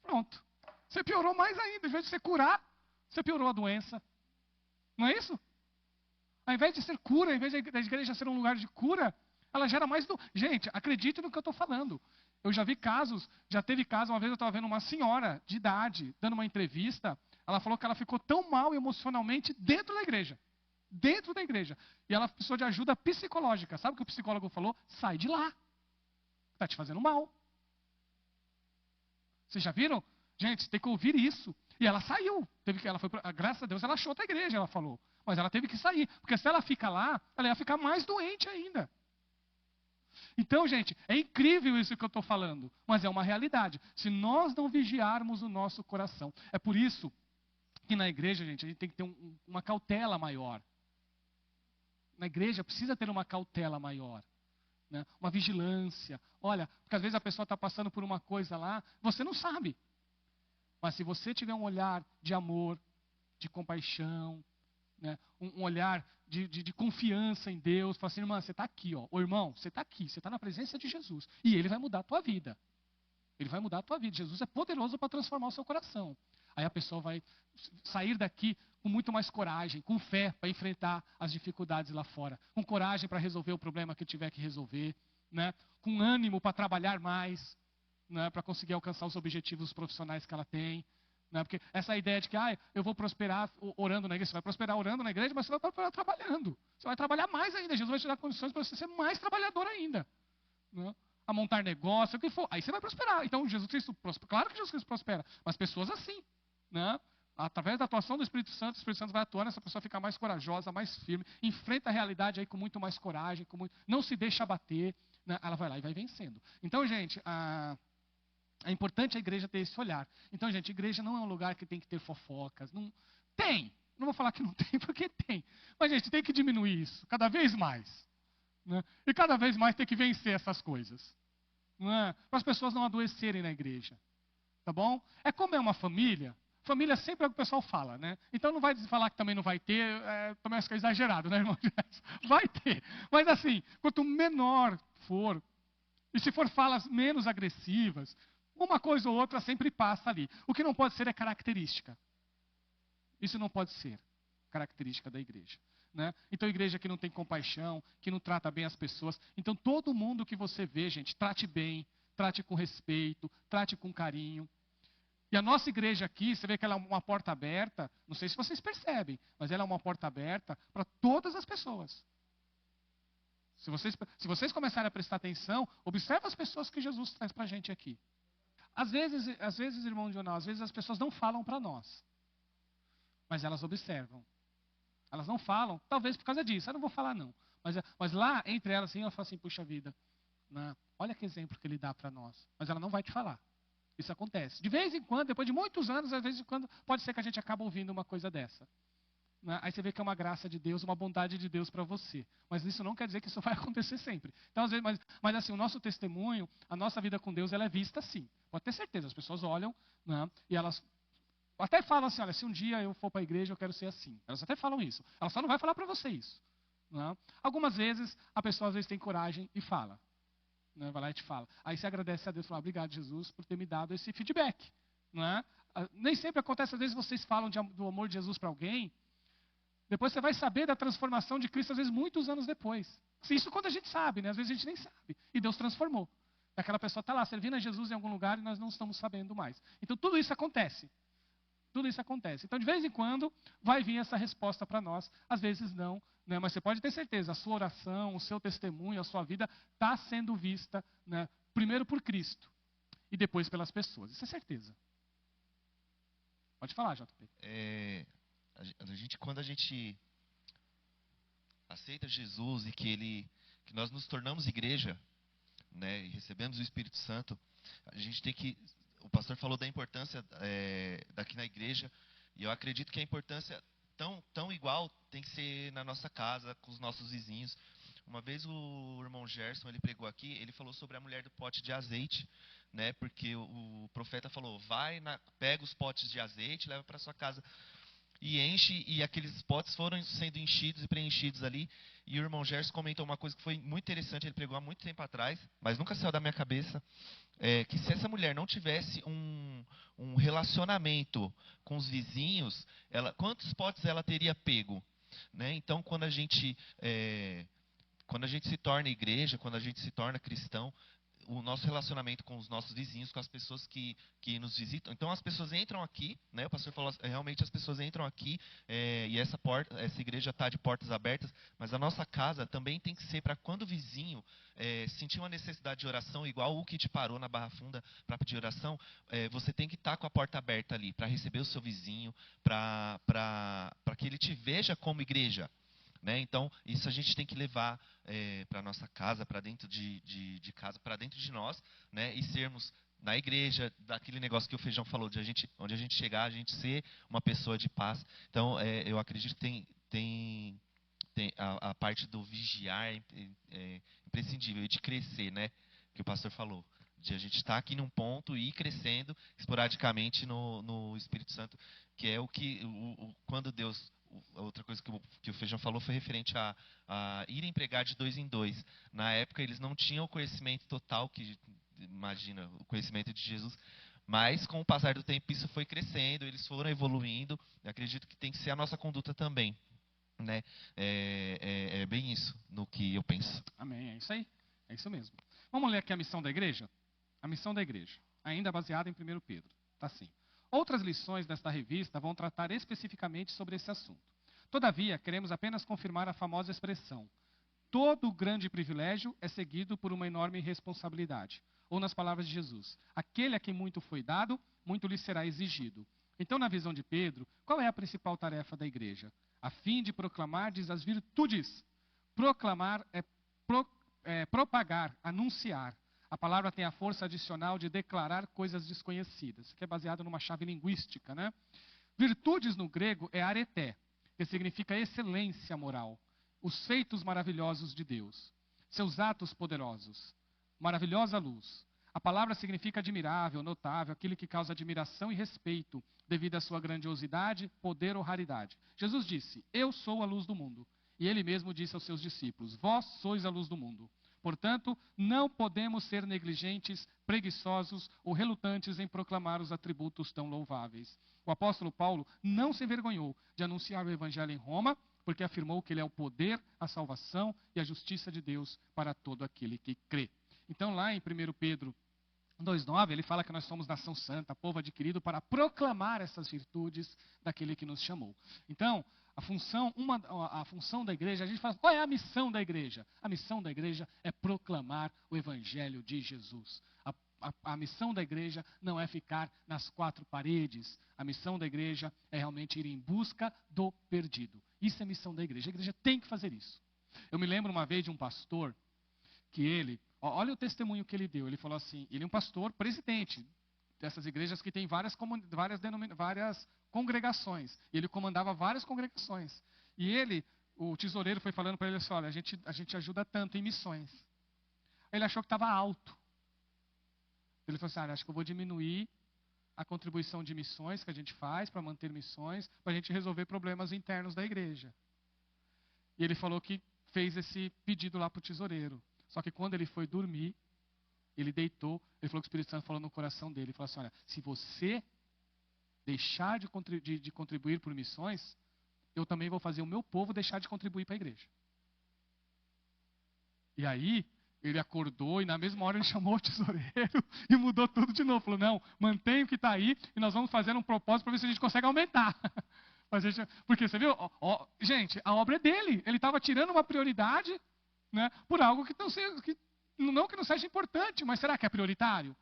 Pronto. Você piorou mais ainda. Em vez de você curar, você piorou a doença. Não é isso? Ao invés de ser cura, ao invés da igreja ser um lugar de cura, ela gera mais do... Gente, acredite no que eu estou falando. Eu já vi casos, já teve caso, uma vez eu estava vendo uma senhora de idade, dando uma entrevista, ela falou que ela ficou tão mal emocionalmente dentro da igreja. Dentro da igreja. E ela precisou de ajuda psicológica. Sabe o que o psicólogo falou? Sai de lá. Está te fazendo mal. Vocês já viram? Gente, você tem que ouvir isso. E ela saiu. Graças a Deus ela achou outra igreja, ela falou. Mas ela teve que sair. Porque se ela fica lá, ela ia ficar mais doente ainda. Então, gente, é incrível isso que eu estou falando. Mas é uma realidade. Se nós não vigiarmos o nosso coração. É por isso que na igreja, gente, a gente tem que ter uma cautela maior. Na igreja precisa ter uma cautela maior. Né? Uma vigilância. Olha, porque às vezes a pessoa está passando por uma coisa lá, você não sabe. Mas se você tiver um olhar de amor, de compaixão, né? Um olhar de confiança em Deus, fala assim, irmã, você está aqui, ó. Ô irmão, você está aqui, você está na presença de Jesus. E Ele vai mudar a tua vida. Ele vai mudar a tua vida. Jesus é poderoso para transformar o seu coração. Aí a pessoa vai sair daqui com muito mais coragem, com fé para enfrentar as dificuldades lá fora, com coragem para resolver o problema que tiver que resolver, né? Com ânimo para trabalhar mais, né? Para conseguir alcançar os objetivos profissionais que ela tem. Né? Porque essa ideia de que eu vou prosperar orando na igreja, você vai prosperar orando na igreja, mas você vai prosperar trabalhando. Você vai trabalhar mais ainda. Jesus vai te dar condições para você ser mais trabalhador ainda. Né? A montar negócio, o que for. Aí você vai prosperar. Então, Jesus Cristo prospera. Claro que Jesus Cristo prospera, mas pessoas assim. Né? Através da atuação do Espírito Santo, o Espírito Santo vai atuando, essa pessoa fica mais corajosa, mais firme, enfrenta a realidade aí com muito mais coragem, não se deixa abater, né? Ela vai lá e vai vencendo. Então, gente, é importante a igreja ter esse olhar. Então, gente, igreja não é um lugar que tem que ter fofocas. Não tem. Não vou falar que não tem, porque tem. Mas, gente, tem que diminuir isso, cada vez mais. Né? E cada vez mais tem que vencer essas coisas. Para as pessoas não adoecerem na igreja. Tá bom? É como é uma família. Família sempre é o que o pessoal fala, né? Então não vai falar que também não vai ter, também acho que é exagerado, né, irmão? Vai ter. Mas assim, quanto menor for, e se for falas menos agressivas, uma coisa ou outra sempre passa ali. O que não pode ser é característica. Isso não pode ser característica da igreja. Né? Então, igreja que não tem compaixão, que não trata bem as pessoas. Então, todo mundo que você vê, gente, trate bem, trate com respeito, trate com carinho. E a nossa igreja aqui, você vê que ela é uma porta aberta, não sei se vocês percebem, mas ela é uma porta aberta para todas as pessoas. Se vocês começarem a prestar atenção, observe as pessoas que Jesus traz para a gente aqui. Às vezes, irmão Jonal, às vezes as pessoas não falam para nós, mas elas observam. Elas não falam, talvez por causa disso. Eu não vou falar não. Mas lá, entre elas, assim, ela fala assim, puxa vida, né? Olha que exemplo que ele dá para nós. Mas ela não vai te falar. Isso acontece. De vez em quando, depois de muitos anos, às vezes, quando pode ser que a gente acabe ouvindo uma coisa dessa. Né? Aí você vê que é uma graça de Deus, uma bondade de Deus para você. Mas isso não quer dizer que isso vai acontecer sempre. Então, às vezes, mas assim, o nosso testemunho, a nossa vida com Deus, ela é vista assim. Pode ter certeza, as pessoas olham, né? E elas até falam assim, olha, se um dia eu for para a igreja, eu quero ser assim. Elas até falam isso. Ela só não vai falar para você isso. Né? Algumas vezes, a pessoa às vezes tem coragem e fala. Né? Vai lá e te fala. Aí você agradece a Deus e fala, obrigado, Jesus, por ter me dado esse feedback. Né? Nem sempre acontece, às vezes vocês falam do amor de Jesus para alguém, depois você vai saber da transformação de Cristo, às vezes muitos anos depois. Isso quando a gente sabe, né? Às vezes a gente nem sabe. E Deus transformou. Aquela pessoa está lá servindo a Jesus em algum lugar e nós não estamos sabendo mais. Então tudo isso acontece. Tudo isso acontece. Então, de vez em quando, vai vir essa resposta para nós. Às vezes não, né? Mas você pode ter certeza, a sua oração, o seu testemunho, a sua vida está sendo vista, né? Primeiro por Cristo e depois pelas pessoas. Isso é certeza. Pode falar, JP. Quando a gente aceita Jesus e que nós nos tornamos igreja, né, e recebemos o Espírito Santo, a gente tem que... O pastor falou da importância daqui na igreja, e eu acredito que a importância tão igual tem que ser na nossa casa, com os nossos vizinhos. Uma vez o irmão Gerson, ele pregou aqui, ele falou sobre a mulher do pote de azeite, né? Porque o profeta falou, pega os potes de azeite, leva para sua casa e enche, e aqueles potes foram sendo enchidos e preenchidos ali. E o irmão Gerson comentou uma coisa que foi muito interessante, ele pregou há muito tempo atrás, mas nunca saiu da minha cabeça, que se essa mulher não tivesse um relacionamento com os vizinhos, quantos potes ela teria pego? Né? Então, quando a gente se torna igreja, quando a gente se torna cristão, o nosso relacionamento com os nossos vizinhos, com as pessoas que nos visitam. Então, as pessoas entram aqui, né? O pastor falou, realmente as pessoas entram aqui, e essa igreja está de portas abertas, mas a nossa casa também tem que ser para quando o vizinho sentir uma necessidade de oração, igual o que te parou na Barra Funda para pedir oração, você tem que estar com a porta aberta ali, para receber o seu vizinho, para que ele te veja como igreja. Né? Então, isso a gente tem que levar para a nossa casa, para dentro de casa, para dentro de nós, né? E sermos na igreja, daquele negócio que o Feijão falou, onde a gente chegar, a gente ser uma pessoa de paz. Então, eu acredito que tem a parte do vigiar imprescindível, e de crescer, né? Que o pastor falou. De a gente estar aqui num ponto e ir crescendo esporadicamente no Espírito Santo, que é o que, quando Deus... A outra coisa que o Feijão falou foi referente a ir pregar de 2 em 2. Na época, eles não tinham o conhecimento total imagina, o conhecimento de Jesus. Mas, com o passar do tempo, isso foi crescendo, eles foram evoluindo. Eu acredito que tem que ser a nossa conduta também. Né? É bem isso no que eu penso. Amém, é isso aí. É isso mesmo. Vamos ler aqui a missão da igreja? A missão da igreja, ainda baseada em 1 Pedro. Está assim. Outras lições desta revista vão tratar especificamente sobre esse assunto. Todavia, queremos apenas confirmar a famosa expressão: todo grande privilégio é seguido por uma enorme responsabilidade. Ou nas palavras de Jesus: aquele a quem muito foi dado, muito lhe será exigido. Então, na visão de Pedro, qual é a principal tarefa da igreja? A fim de proclamar, diz, as virtudes. Proclamar é propagar, anunciar. A palavra tem a força adicional de declarar coisas desconhecidas, que é baseado numa chave linguística, né? Virtudes no grego é areté, que significa excelência moral, os feitos maravilhosos de Deus, seus atos poderosos, maravilhosa luz. A palavra significa admirável, notável, aquele que causa admiração e respeito, devido à sua grandiosidade, poder ou raridade. Jesus disse: eu sou a luz do mundo. E ele mesmo disse aos seus discípulos: vós sois a luz do mundo. Portanto, não podemos ser negligentes, preguiçosos ou relutantes em proclamar os atributos tão louváveis. O apóstolo Paulo não se envergonhou de anunciar o evangelho em Roma, porque afirmou que ele é o poder, a salvação e a justiça de Deus para todo aquele que crê. Então, lá em 1 Pedro 2,9, ele fala que nós somos nação santa, povo adquirido para proclamar essas virtudes daquele que nos chamou. Então, a função da igreja, a gente fala, qual é a missão da igreja? A missão da igreja é proclamar o evangelho de Jesus. A missão da igreja não é ficar nas quatro paredes. A missão da igreja é realmente ir em busca do perdido. Isso é a missão da igreja. A igreja tem que fazer isso. Eu me lembro uma vez de um pastor que ele, olha o testemunho que ele deu. Ele falou assim, ele é um pastor presidente dessas igrejas que tem várias congregações. E ele comandava várias congregações. E ele, o tesoureiro, foi falando para ele assim, olha, a gente ajuda tanto em missões. Ele achou que estava alto. Ele falou assim, acho que eu vou diminuir a contribuição de missões que a gente faz para manter missões, para a gente resolver problemas internos da igreja. E ele falou que fez esse pedido lá para o tesoureiro. Só que quando ele foi dormir, ele deitou, ele falou que o Espírito Santo falou no coração dele, ele falou assim, olha, se você deixar de contribuir por missões, eu também vou fazer o meu povo deixar de contribuir para a igreja. E aí, ele acordou e na mesma hora ele chamou o tesoureiro e mudou tudo de novo. Falou, não, mantém o que está aí e nós vamos fazer um propósito para ver se a gente consegue aumentar. Porque você viu, gente, a obra é dele. Ele estava tirando uma prioridade, né, por algo que não seja importante, mas será que é prioritário?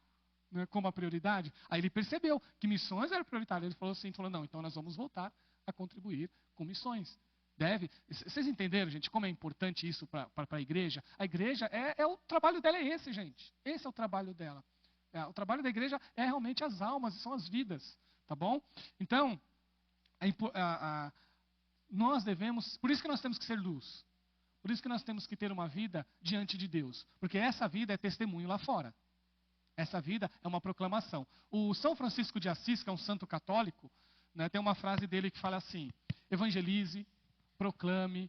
Né, como a prioridade? Aí ele percebeu que missões era prioritário. Ele falou assim, não, então nós vamos voltar a contribuir com missões. Vocês entenderam, gente, como é importante isso para a igreja? A igreja, o trabalho dela é esse, gente. Esse é o trabalho dela. O trabalho da igreja é realmente as almas, são as vidas, tá bom? Então, nós devemos, por isso que nós temos que ser luz. Por isso que nós temos que ter uma vida diante de Deus. Porque essa vida é testemunho lá fora. Essa vida é uma proclamação. O São Francisco de Assis, que é um santo católico, né, tem uma frase dele que fala assim, evangelize, proclame,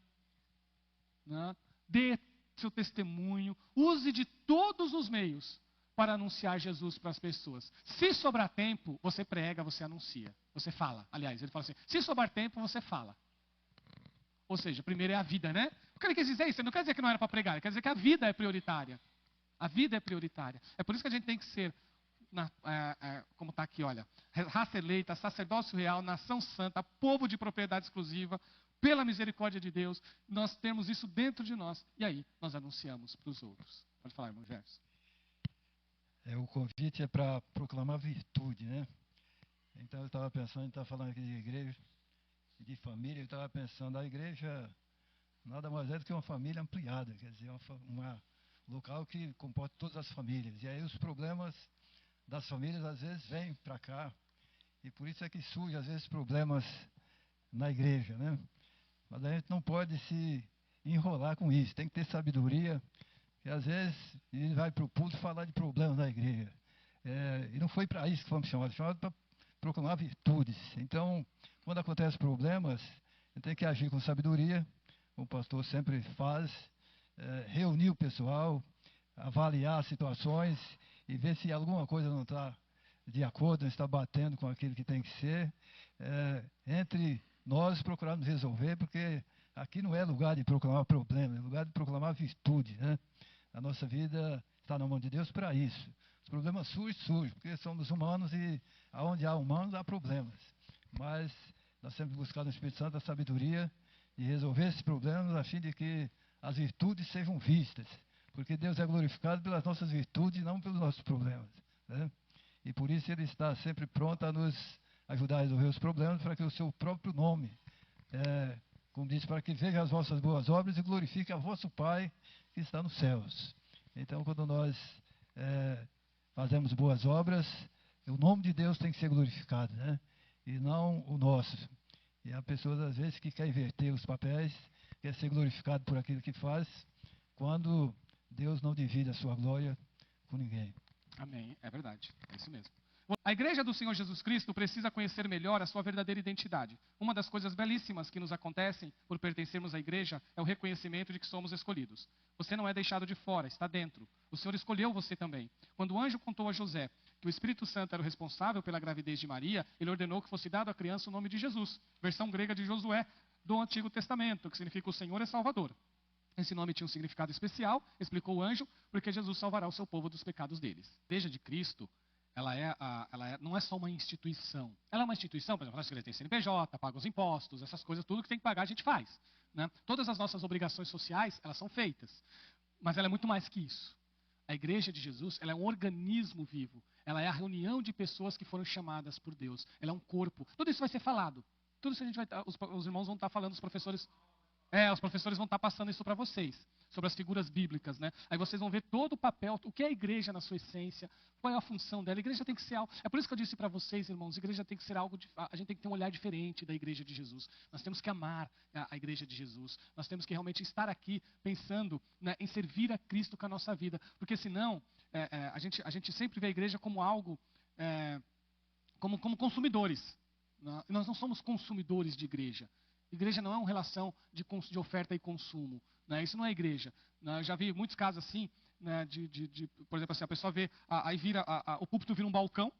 né, dê seu testemunho, use de todos os meios para anunciar Jesus para as pessoas. Se sobrar tempo, você prega, você anuncia, você fala. Aliás, ele fala assim, se sobrar tempo, você fala. Ou seja, primeiro é a vida, né? O que ele quer dizer é isso, ele não quer dizer que não era para pregar, ele quer dizer que a vida é prioritária. A vida é prioritária. É por isso que a gente tem que ser, como está aqui, olha, raça eleita, sacerdócio real, nação santa, povo de propriedade exclusiva, pela misericórdia de Deus, nós temos isso dentro de nós. E aí, nós anunciamos para os outros. Pode falar, irmão Gerson. O convite é para proclamar virtude, né? Então, eu estava pensando, a gente está falando aqui de igreja, de família, eu estava pensando, a igreja nada mais é do que uma família ampliada, quer dizer, um local que comporta todas as famílias. E aí os problemas das famílias, às vezes, vêm para cá. E por isso é que surgem, às vezes, problemas na igreja, né? Mas a gente não pode se enrolar com isso. Tem que ter sabedoria. E às vezes ele vai para o púlpito falar de problemas da igreja. E não foi para isso que fomos chamados para proclamar virtudes. Então, quando acontecem problemas, a gente tem que agir com sabedoria, como o pastor sempre faz, reunir o pessoal, avaliar as situações e ver se alguma coisa não está de acordo, não está batendo com aquilo que tem que ser, entre nós procurarmos resolver, porque aqui não é lugar de proclamar problema, é lugar de proclamar virtude, né? A nossa vida está na mão de Deus para isso. Os problemas surgem, porque somos humanos e aonde há humanos há problemas. Mas nós temos que buscar no Espírito Santo a sabedoria de resolver esses problemas a fim de que as virtudes sejam vistas. Porque Deus é glorificado pelas nossas virtudes e não pelos nossos problemas, né? E por isso Ele está sempre pronto a nos ajudar a resolver os problemas para que o seu próprio nome, como diz, para que veja as vossas boas obras e glorifique a vosso Pai que está nos céus. Então, quando nós fazemos boas obras, o nome de Deus tem que ser glorificado, né? E não o nosso. E há pessoas, às vezes, que querem inverter os papéis, quer ser glorificado por aquilo que faz, quando Deus não divide a sua glória com ninguém. Amém. É verdade. É isso mesmo. A igreja do Senhor Jesus Cristo precisa conhecer melhor a sua verdadeira identidade. Uma das coisas belíssimas que nos acontecem por pertencermos à igreja é o reconhecimento de que somos escolhidos. Você não é deixado de fora, está dentro. O Senhor escolheu você também. Quando o anjo contou a José que o Espírito Santo era o responsável pela gravidez de Maria, ele ordenou que fosse dado à criança o nome de Jesus, versão grega de Josué do Antigo Testamento, que significa o Senhor é Salvador. Esse nome tinha um significado especial, explicou o anjo, porque Jesus salvará o seu povo dos pecados deles. A igreja de Cristo, não é só uma instituição. Ela é uma instituição, por exemplo, nós tem CNPJ, paga os impostos, essas coisas, tudo que tem que pagar a gente faz, né? Todas as nossas obrigações sociais, elas são feitas. Mas ela é muito mais que isso. A igreja de Jesus, ela é um organismo vivo. Ela é a reunião de pessoas que foram chamadas por Deus. Ela é um corpo. Tudo isso vai ser falado. Tudo isso a gente os irmãos vão estar falando, os professores vão estar passando isso para vocês, sobre as figuras bíblicas, né? Aí vocês vão ver todo o papel, o que é a igreja na sua essência, qual é a função dela. A igreja tem que ser algo, é por isso que eu disse para vocês, irmãos, a igreja tem que ser algo, a gente tem que ter um olhar diferente da igreja de Jesus. Nós temos que amar a igreja de Jesus. Nós temos que realmente estar aqui pensando, né, em servir a Cristo com a nossa vida, porque senão a gente sempre vê a igreja como algo, como consumidores. Nós não somos consumidores de igreja. Igreja não é uma relação de oferta e consumo, né? Isso não é igreja, né? Eu já vi muitos casos assim, né, por exemplo, assim, a pessoa vê, aí vira, o púlpito vira um balcão,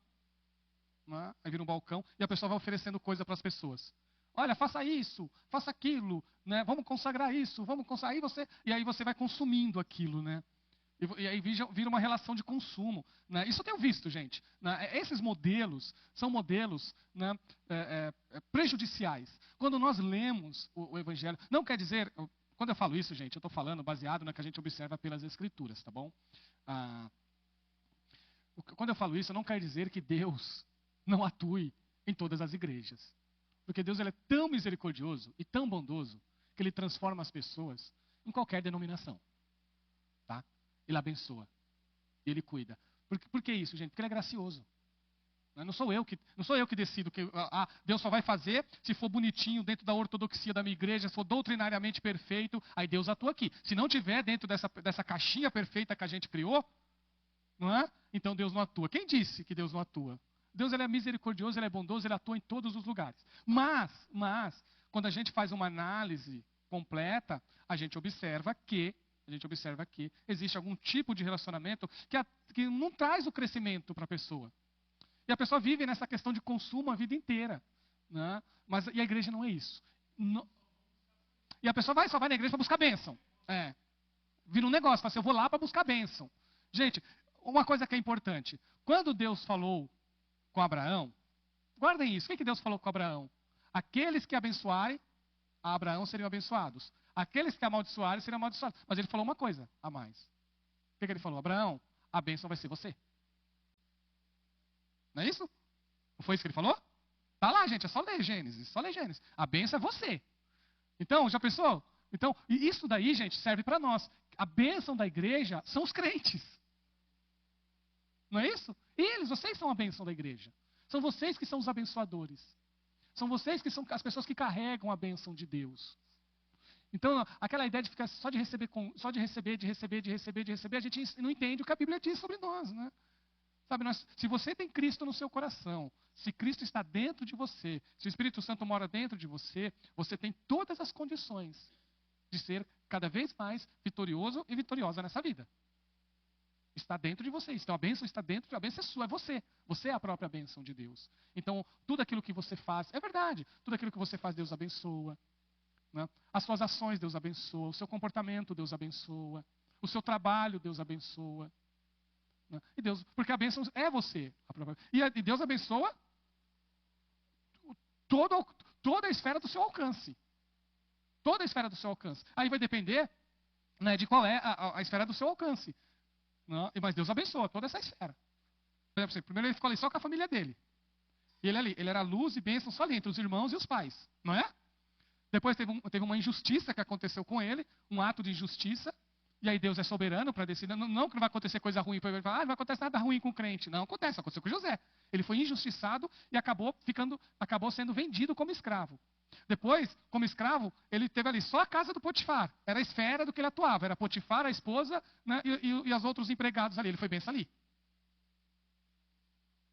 né? Aí vira um balcão e a pessoa vai oferecendo coisa para as pessoas. Olha, faça isso, faça aquilo, né? Vamos consagrar isso, vamos consagrar. E aí você vai consumindo aquilo, né? E aí vira uma relação de consumo, né? Isso eu tenho visto, gente, né? Esses modelos são modelos, né, prejudiciais. Quando nós lemos o Evangelho, não quer dizer, quando eu falo isso, gente, eu estou falando baseado no que a gente observa pelas Escrituras, tá bom? Quando eu falo isso, não quer dizer que Deus não atue em todas as igrejas. Porque Deus, ele é tão misericordioso e tão bondoso que Ele transforma as pessoas em qualquer denominação. Tá? Ele abençoa. E Ele cuida. Por que isso, gente? Porque Ele é gracioso. Não sou eu que decido que Deus só vai fazer se for bonitinho dentro da ortodoxia da minha igreja, se for doutrinariamente perfeito, aí Deus atua aqui. Se não tiver dentro dessa caixinha perfeita que a gente criou, não é? Então Deus não atua. Quem disse que Deus não atua? Deus, ele é misericordioso, ele é bondoso, ele atua em todos os lugares. Mas, quando a gente faz uma análise completa, a gente observa que existe algum tipo de relacionamento que não traz o crescimento para a pessoa. E a pessoa vive nessa questão de consumo a vida inteira, né? E a igreja não é isso. E a pessoa só vai na igreja para buscar bênção. Vira um negócio, fala assim, eu vou lá para buscar bênção. Gente, uma coisa que é importante. Quando Deus falou com Abraão, guardem isso. O que Deus falou com Abraão? Aqueles que abençoarem a Abraão seriam abençoados. Aqueles que amaldiçoarem seriam amaldiçoados. Mas ele falou uma coisa a mais. O que ele falou? Abraão, a bênção vai ser você. Não é isso? Não foi isso que ele falou? Tá lá, gente, é só ler Gênesis, A bênção é você. Então, já pensou? Então, e isso daí, gente, serve para nós. A bênção da igreja são os crentes. Não é isso? Vocês são a bênção da igreja. São vocês que são os abençoadores. São vocês que são as pessoas que carregam a bênção de Deus. Então, aquela ideia de ficar só de receber, a gente não entende o que a Bíblia diz sobre nós, né? Sabe, se você tem Cristo no seu coração, se Cristo está dentro de você, se o Espírito Santo mora dentro de você, você tem todas as condições de ser cada vez mais vitorioso e vitoriosa nessa vida. Está dentro de vocês. Então a bênção está dentro, a bênção é sua, é você. Você é a própria bênção de Deus. Então tudo aquilo que você faz, é verdade, tudo aquilo que você faz, Deus abençoa. Né? As suas ações, Deus abençoa. O seu comportamento, Deus abençoa. O seu trabalho, Deus abençoa. Né? E Deus, porque a bênção é você. E Deus abençoa toda a esfera do seu alcance. Toda a esfera do seu alcance. Aí vai depender, né, de qual é a esfera do seu alcance. Não? Mas Deus abençoa toda essa esfera. Por exemplo, primeiro ele ficou ali só com a família dele. E ele era luz e bênção só ali, entre os irmãos e os pais. Não é? Depois teve uma injustiça que aconteceu com ele, um ato de injustiça. E aí Deus é soberano para decidir. Não que não vai acontecer coisa ruim. Para ele falar, não vai acontecer nada ruim com o crente. Não acontece, aconteceu com José. Ele foi injustiçado e acabou sendo vendido como escravo. Depois, como escravo, ele teve ali só a casa do Potifar. Era a esfera do que ele atuava. Era Potifar, a esposa, né, e os outros empregados ali. Ele foi benção ali.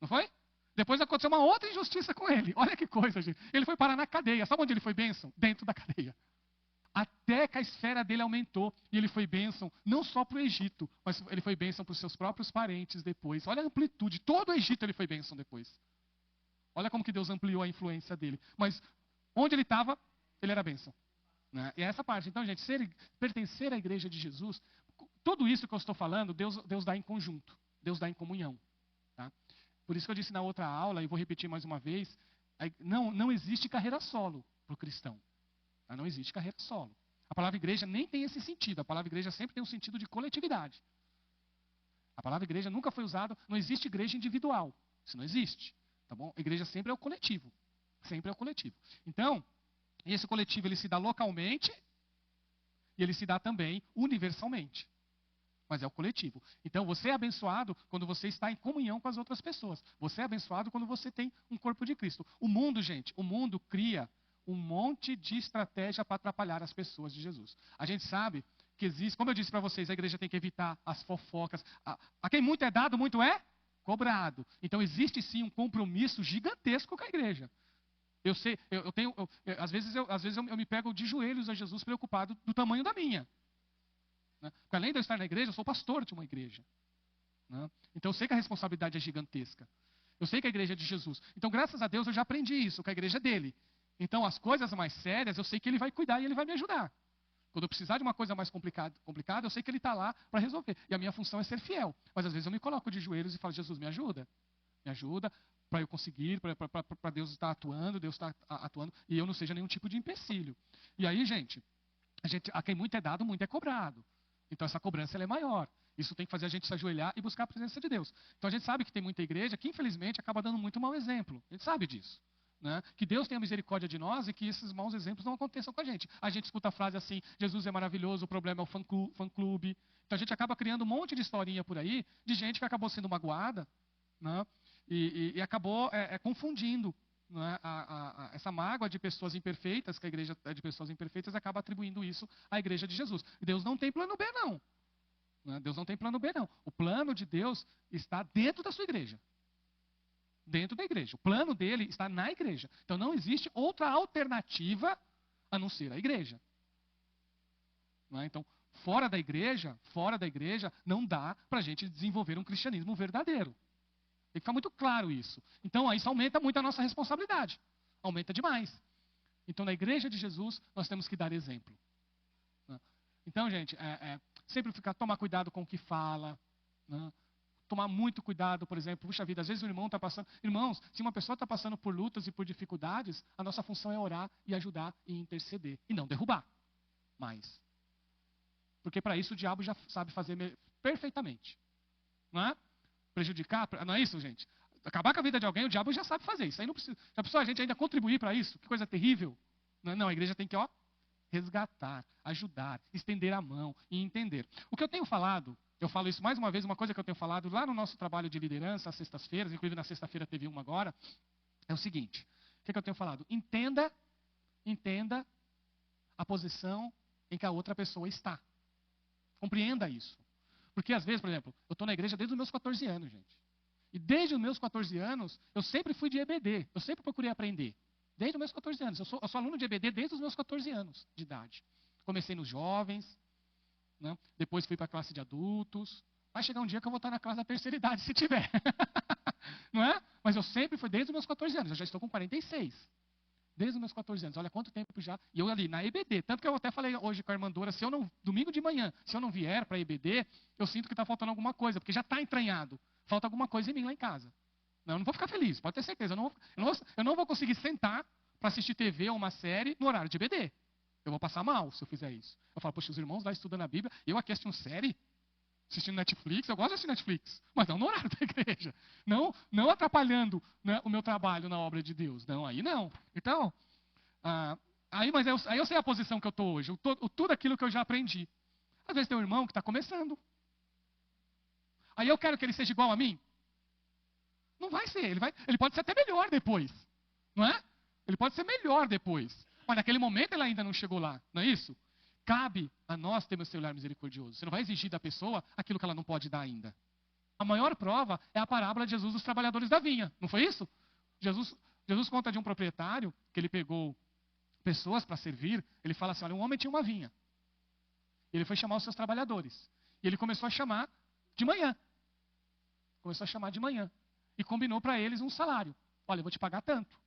Não foi? Depois aconteceu uma outra injustiça com ele. Olha que coisa, gente. Ele foi parar na cadeia. Sabe onde ele foi bênção? Dentro da cadeia. Até que a esfera dele aumentou. E ele foi bênção não só para o Egito, mas ele foi bênção para os seus próprios parentes depois. Olha a amplitude. Todo o Egito ele foi bênção depois. Olha como que Deus ampliou a influência dele. Mas onde ele estava, ele era bênção. Né? E é essa parte. Então, gente, pertencer à igreja de Jesus, tudo isso que eu estou falando, Deus dá em conjunto. Deus dá em comunhão. Tá? Por isso que eu disse na outra aula, e vou repetir mais uma vez, não existe carreira solo para o cristão. Tá? Não existe carreira solo. A palavra igreja nem tem esse sentido. A palavra igreja sempre tem um sentido de coletividade. A palavra igreja nunca foi usada, não existe igreja individual. Isso não existe. Tá bom? A igreja sempre é o coletivo. Sempre é o coletivo. Então, esse coletivo ele se dá localmente e ele se dá também universalmente. Mas é o coletivo. Então, você é abençoado quando você está em comunhão com as outras pessoas. Você é abençoado quando você tem um corpo de Cristo. O mundo, gente, o mundo cria um monte de estratégia para atrapalhar as pessoas de Jesus. A gente sabe que existe, como eu disse para vocês, a igreja tem que evitar as fofocas. A quem muito é dado, muito é cobrado. Então, existe sim um compromisso gigantesco com a igreja. Eu sei, às vezes eu me pego de joelhos a Jesus preocupado do tamanho da minha. Né? Porque além de eu estar na igreja, eu sou pastor de uma igreja. Né? Então eu sei que a responsabilidade é gigantesca. Eu sei que a igreja é de Jesus. Então, graças a Deus, eu já aprendi isso, que a igreja é dele. Então, as coisas mais sérias, eu sei que ele vai cuidar e ele vai me ajudar. Quando eu precisar de uma coisa mais complicada, eu sei que ele está lá para resolver. E a minha função é ser fiel. Mas às vezes eu me coloco de joelhos e falo, Jesus, me ajuda. Me ajuda para eu conseguir, para Deus estar atuando, e eu não seja nenhum tipo de empecilho. E aí, gente, a quem muito é dado, muito é cobrado. Então essa cobrança ela é maior. Isso tem que fazer a gente se ajoelhar e buscar a presença de Deus. Então a gente sabe que tem muita igreja que, infelizmente, acaba dando muito mau exemplo. A gente sabe disso. Né? Que Deus tenha misericórdia de nós e que esses maus exemplos não aconteçam com a gente. A gente escuta a frase assim, Jesus é maravilhoso, o problema é o fã-clube. Então a gente acaba criando um monte de historinha por aí de gente que acabou sendo magoada, né? E acabou confundindo, né, essa mágoa de pessoas imperfeitas, que a igreja é de pessoas imperfeitas, acaba atribuindo isso à igreja de Jesus. Deus não tem plano B, não. Né? Deus não tem plano B, não. O plano de Deus está dentro da sua igreja. Dentro da igreja. O plano dele está na igreja. Então não existe outra alternativa a não ser a igreja. Né? Então, fora da igreja, não dá para a gente desenvolver um cristianismo verdadeiro. Tem que ficar muito claro isso. Então, isso aumenta muito a nossa responsabilidade. Aumenta demais. Então, na igreja de Jesus, nós temos que dar exemplo. Né? Então, gente, sempre tomar cuidado com o que fala. Né? Tomar muito cuidado, por exemplo, puxa vida, às vezes o irmão está passando... Irmãos, se uma pessoa está passando por lutas e por dificuldades, a nossa função é orar e ajudar e interceder. E não derrubar mais. Porque para isso o diabo já sabe fazer perfeitamente. Não é? Prejudicar, não é isso, gente? Acabar com a vida de alguém, o diabo já sabe fazer isso. Aí não precisa. Já pensou a gente ainda contribuir para isso? Que coisa terrível. Não, a igreja tem que, resgatar, ajudar, estender a mão e entender. O que eu tenho falado, eu falo isso mais uma vez, uma coisa que eu tenho falado lá no nosso trabalho de liderança, às sextas-feiras, inclusive na sexta-feira teve uma agora, é o seguinte. O que eu tenho falado? Entenda a posição em que a outra pessoa está. Compreenda isso. Porque às vezes, por exemplo, eu estou na igreja desde os meus 14 anos, gente. E desde os meus 14 anos, eu sempre fui de EBD. Eu sempre procurei aprender. Desde os meus 14 anos. Eu sou aluno de EBD desde os meus 14 anos de idade. Comecei nos jovens, né? Depois fui para a classe de adultos, Vai chegar um dia que eu vou estar na classe da terceira idade, se tiver. Não é? Mas eu sempre fui desde os meus 14 anos. Eu já estou com 46. Desde os meus 14 anos. Olha quanto tempo já. E eu ali na EBD. Tanto que eu até falei hoje com a irmã Dora, se eu não, domingo de manhã, se eu não vier para a EBD, eu sinto que está faltando alguma coisa, porque já está entranhado. Falta alguma coisa em mim lá em casa. Não, eu não vou ficar feliz, pode ter certeza. Eu não vou conseguir sentar para assistir TV ou uma série no horário de EBD. Eu vou passar mal se eu fizer isso. Eu falo, poxa, os irmãos lá estudando a Bíblia, eu aqui assistindo série, assistindo Netflix, eu gosto de assistir Netflix, mas não no horário da igreja. Não atrapalhando, né, o meu trabalho na obra de Deus. Não, aí não. Então, aí eu sei a posição que eu estou hoje, tudo aquilo que eu já aprendi. Às vezes tem um irmão que está começando. Aí eu quero que ele seja igual a mim. Não vai ser, ele pode ser até melhor depois, não é? Ele pode ser melhor depois, mas naquele momento ele ainda não chegou lá, não é isso? Cabe a nós termos esse olhar misericordioso. Você não vai exigir da pessoa aquilo que ela não pode dar ainda. A maior prova é a parábola de Jesus dos trabalhadores da vinha, não foi isso? Jesus conta de um proprietário que ele pegou pessoas para servir. Ele fala assim, olha, um homem tinha uma vinha. Ele foi chamar os seus trabalhadores. E ele começou a chamar de manhã. E combinou para eles um salário. Olha, eu vou te pagar tanto.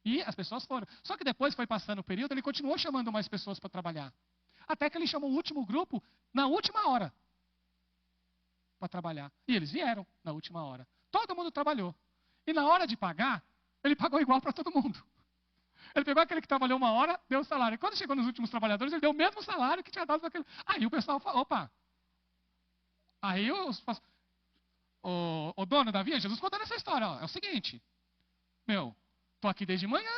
E as pessoas foram. Só que depois foi passando o período, ele continuou chamando mais pessoas para trabalhar. Até que ele chamou o último grupo na última hora para trabalhar. E eles vieram na última hora. Todo mundo trabalhou. E na hora de pagar, ele pagou igual para todo mundo. Ele pegou aquele que trabalhou uma hora, deu o salário. E quando chegou nos últimos trabalhadores, ele deu o mesmo salário que tinha dado para aquele. Aí o pessoal falou, opa. Aí o dono da vinha, Jesus contando essa história, ó, é o seguinte, tô aqui desde manhã,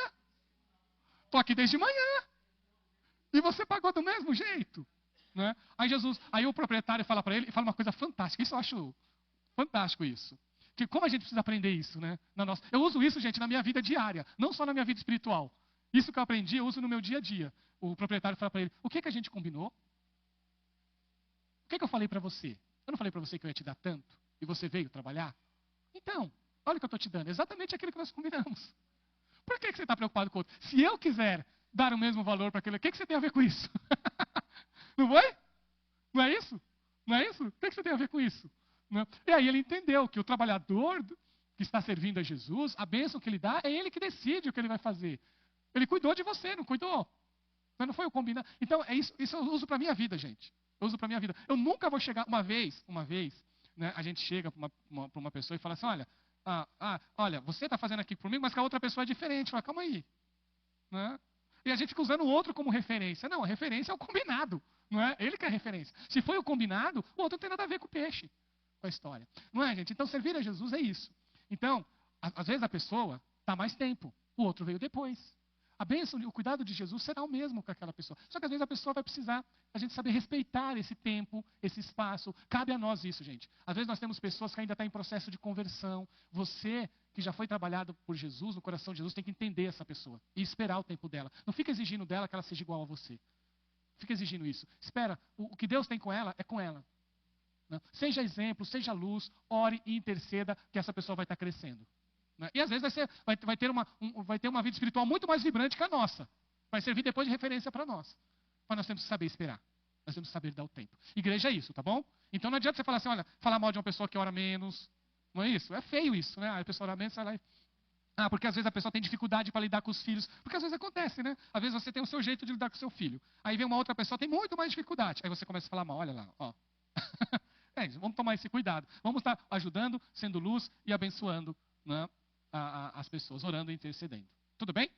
e você pagou do mesmo jeito, né? Aí o proprietário fala para ele, e fala uma coisa fantástica, isso eu acho fantástico isso, que como a gente precisa aprender isso, né? Eu uso isso, gente, na minha vida diária, não só na minha vida espiritual, isso que eu aprendi, eu uso no meu dia a dia. O proprietário fala para ele, o que a gente combinou? O que eu falei para você? Eu não falei para você que eu ia te dar tanto? E você veio trabalhar? Então, olha o que eu estou te dando. Exatamente aquilo que nós combinamos. Por que você está preocupado com o outro? Se eu quiser dar o mesmo valor para aquilo, o que você tem a ver com isso? Não foi? Não é isso? Não é isso? O que você tem a ver com isso? E aí ele entendeu que o trabalhador que está servindo a Jesus, a bênção que ele dá, é ele que decide o que ele vai fazer. Ele cuidou de você, não cuidou? Mas não foi o combinado. Então, é isso eu uso para a minha vida, gente. Eu uso para a minha vida. Eu nunca vou chegar, uma vez, né, a gente chega para uma pessoa e fala assim, olha, você está fazendo aqui por mim, mas que a outra pessoa é diferente. Fala, calma aí. Né? E a gente fica usando o outro como referência. Não, a referência é o combinado. Não é? Ele que é a referência. Se foi o combinado, o outro não tem nada a ver com o peixe, com a história. Não é, gente? Então, servir a Jesus é isso. Então, às vezes a pessoa está mais tempo, o outro veio depois. A bênção, o cuidado de Jesus será o mesmo com aquela pessoa. Só que às vezes a pessoa vai precisar a gente saber respeitar esse tempo, esse espaço. Cabe a nós isso, gente. Às vezes nós temos pessoas que ainda estão em processo de conversão. Você, que já foi trabalhado por Jesus, no coração de Jesus, tem que entender essa pessoa e esperar o tempo dela. Não fica exigindo dela que ela seja igual a você. Fica exigindo isso. Espera, o que Deus tem com ela é com ela. Né? Seja exemplo, seja luz, ore e interceda que essa pessoa vai estar crescendo. Né? E às vezes vai ter uma vida espiritual muito mais vibrante que a nossa. Vai servir depois de referência para nós. Mas nós temos que saber esperar. Nós temos que saber dar o tempo. Igreja é isso, tá bom? Então não adianta você falar assim, olha, falar mal de uma pessoa que ora menos. Não é isso? É feio isso, né? A pessoa ora menos, vai lá porque às vezes a pessoa tem dificuldade para lidar com os filhos. Porque às vezes acontece, né? Às vezes você tem o seu jeito de lidar com o seu filho. Aí vem uma outra pessoa que tem muito mais dificuldade. Aí você começa a falar mal, olha lá, ó. Vamos tomar esse cuidado. Vamos estar ajudando, sendo luz e abençoando, né, as pessoas, orando e intercedendo. Tudo bem?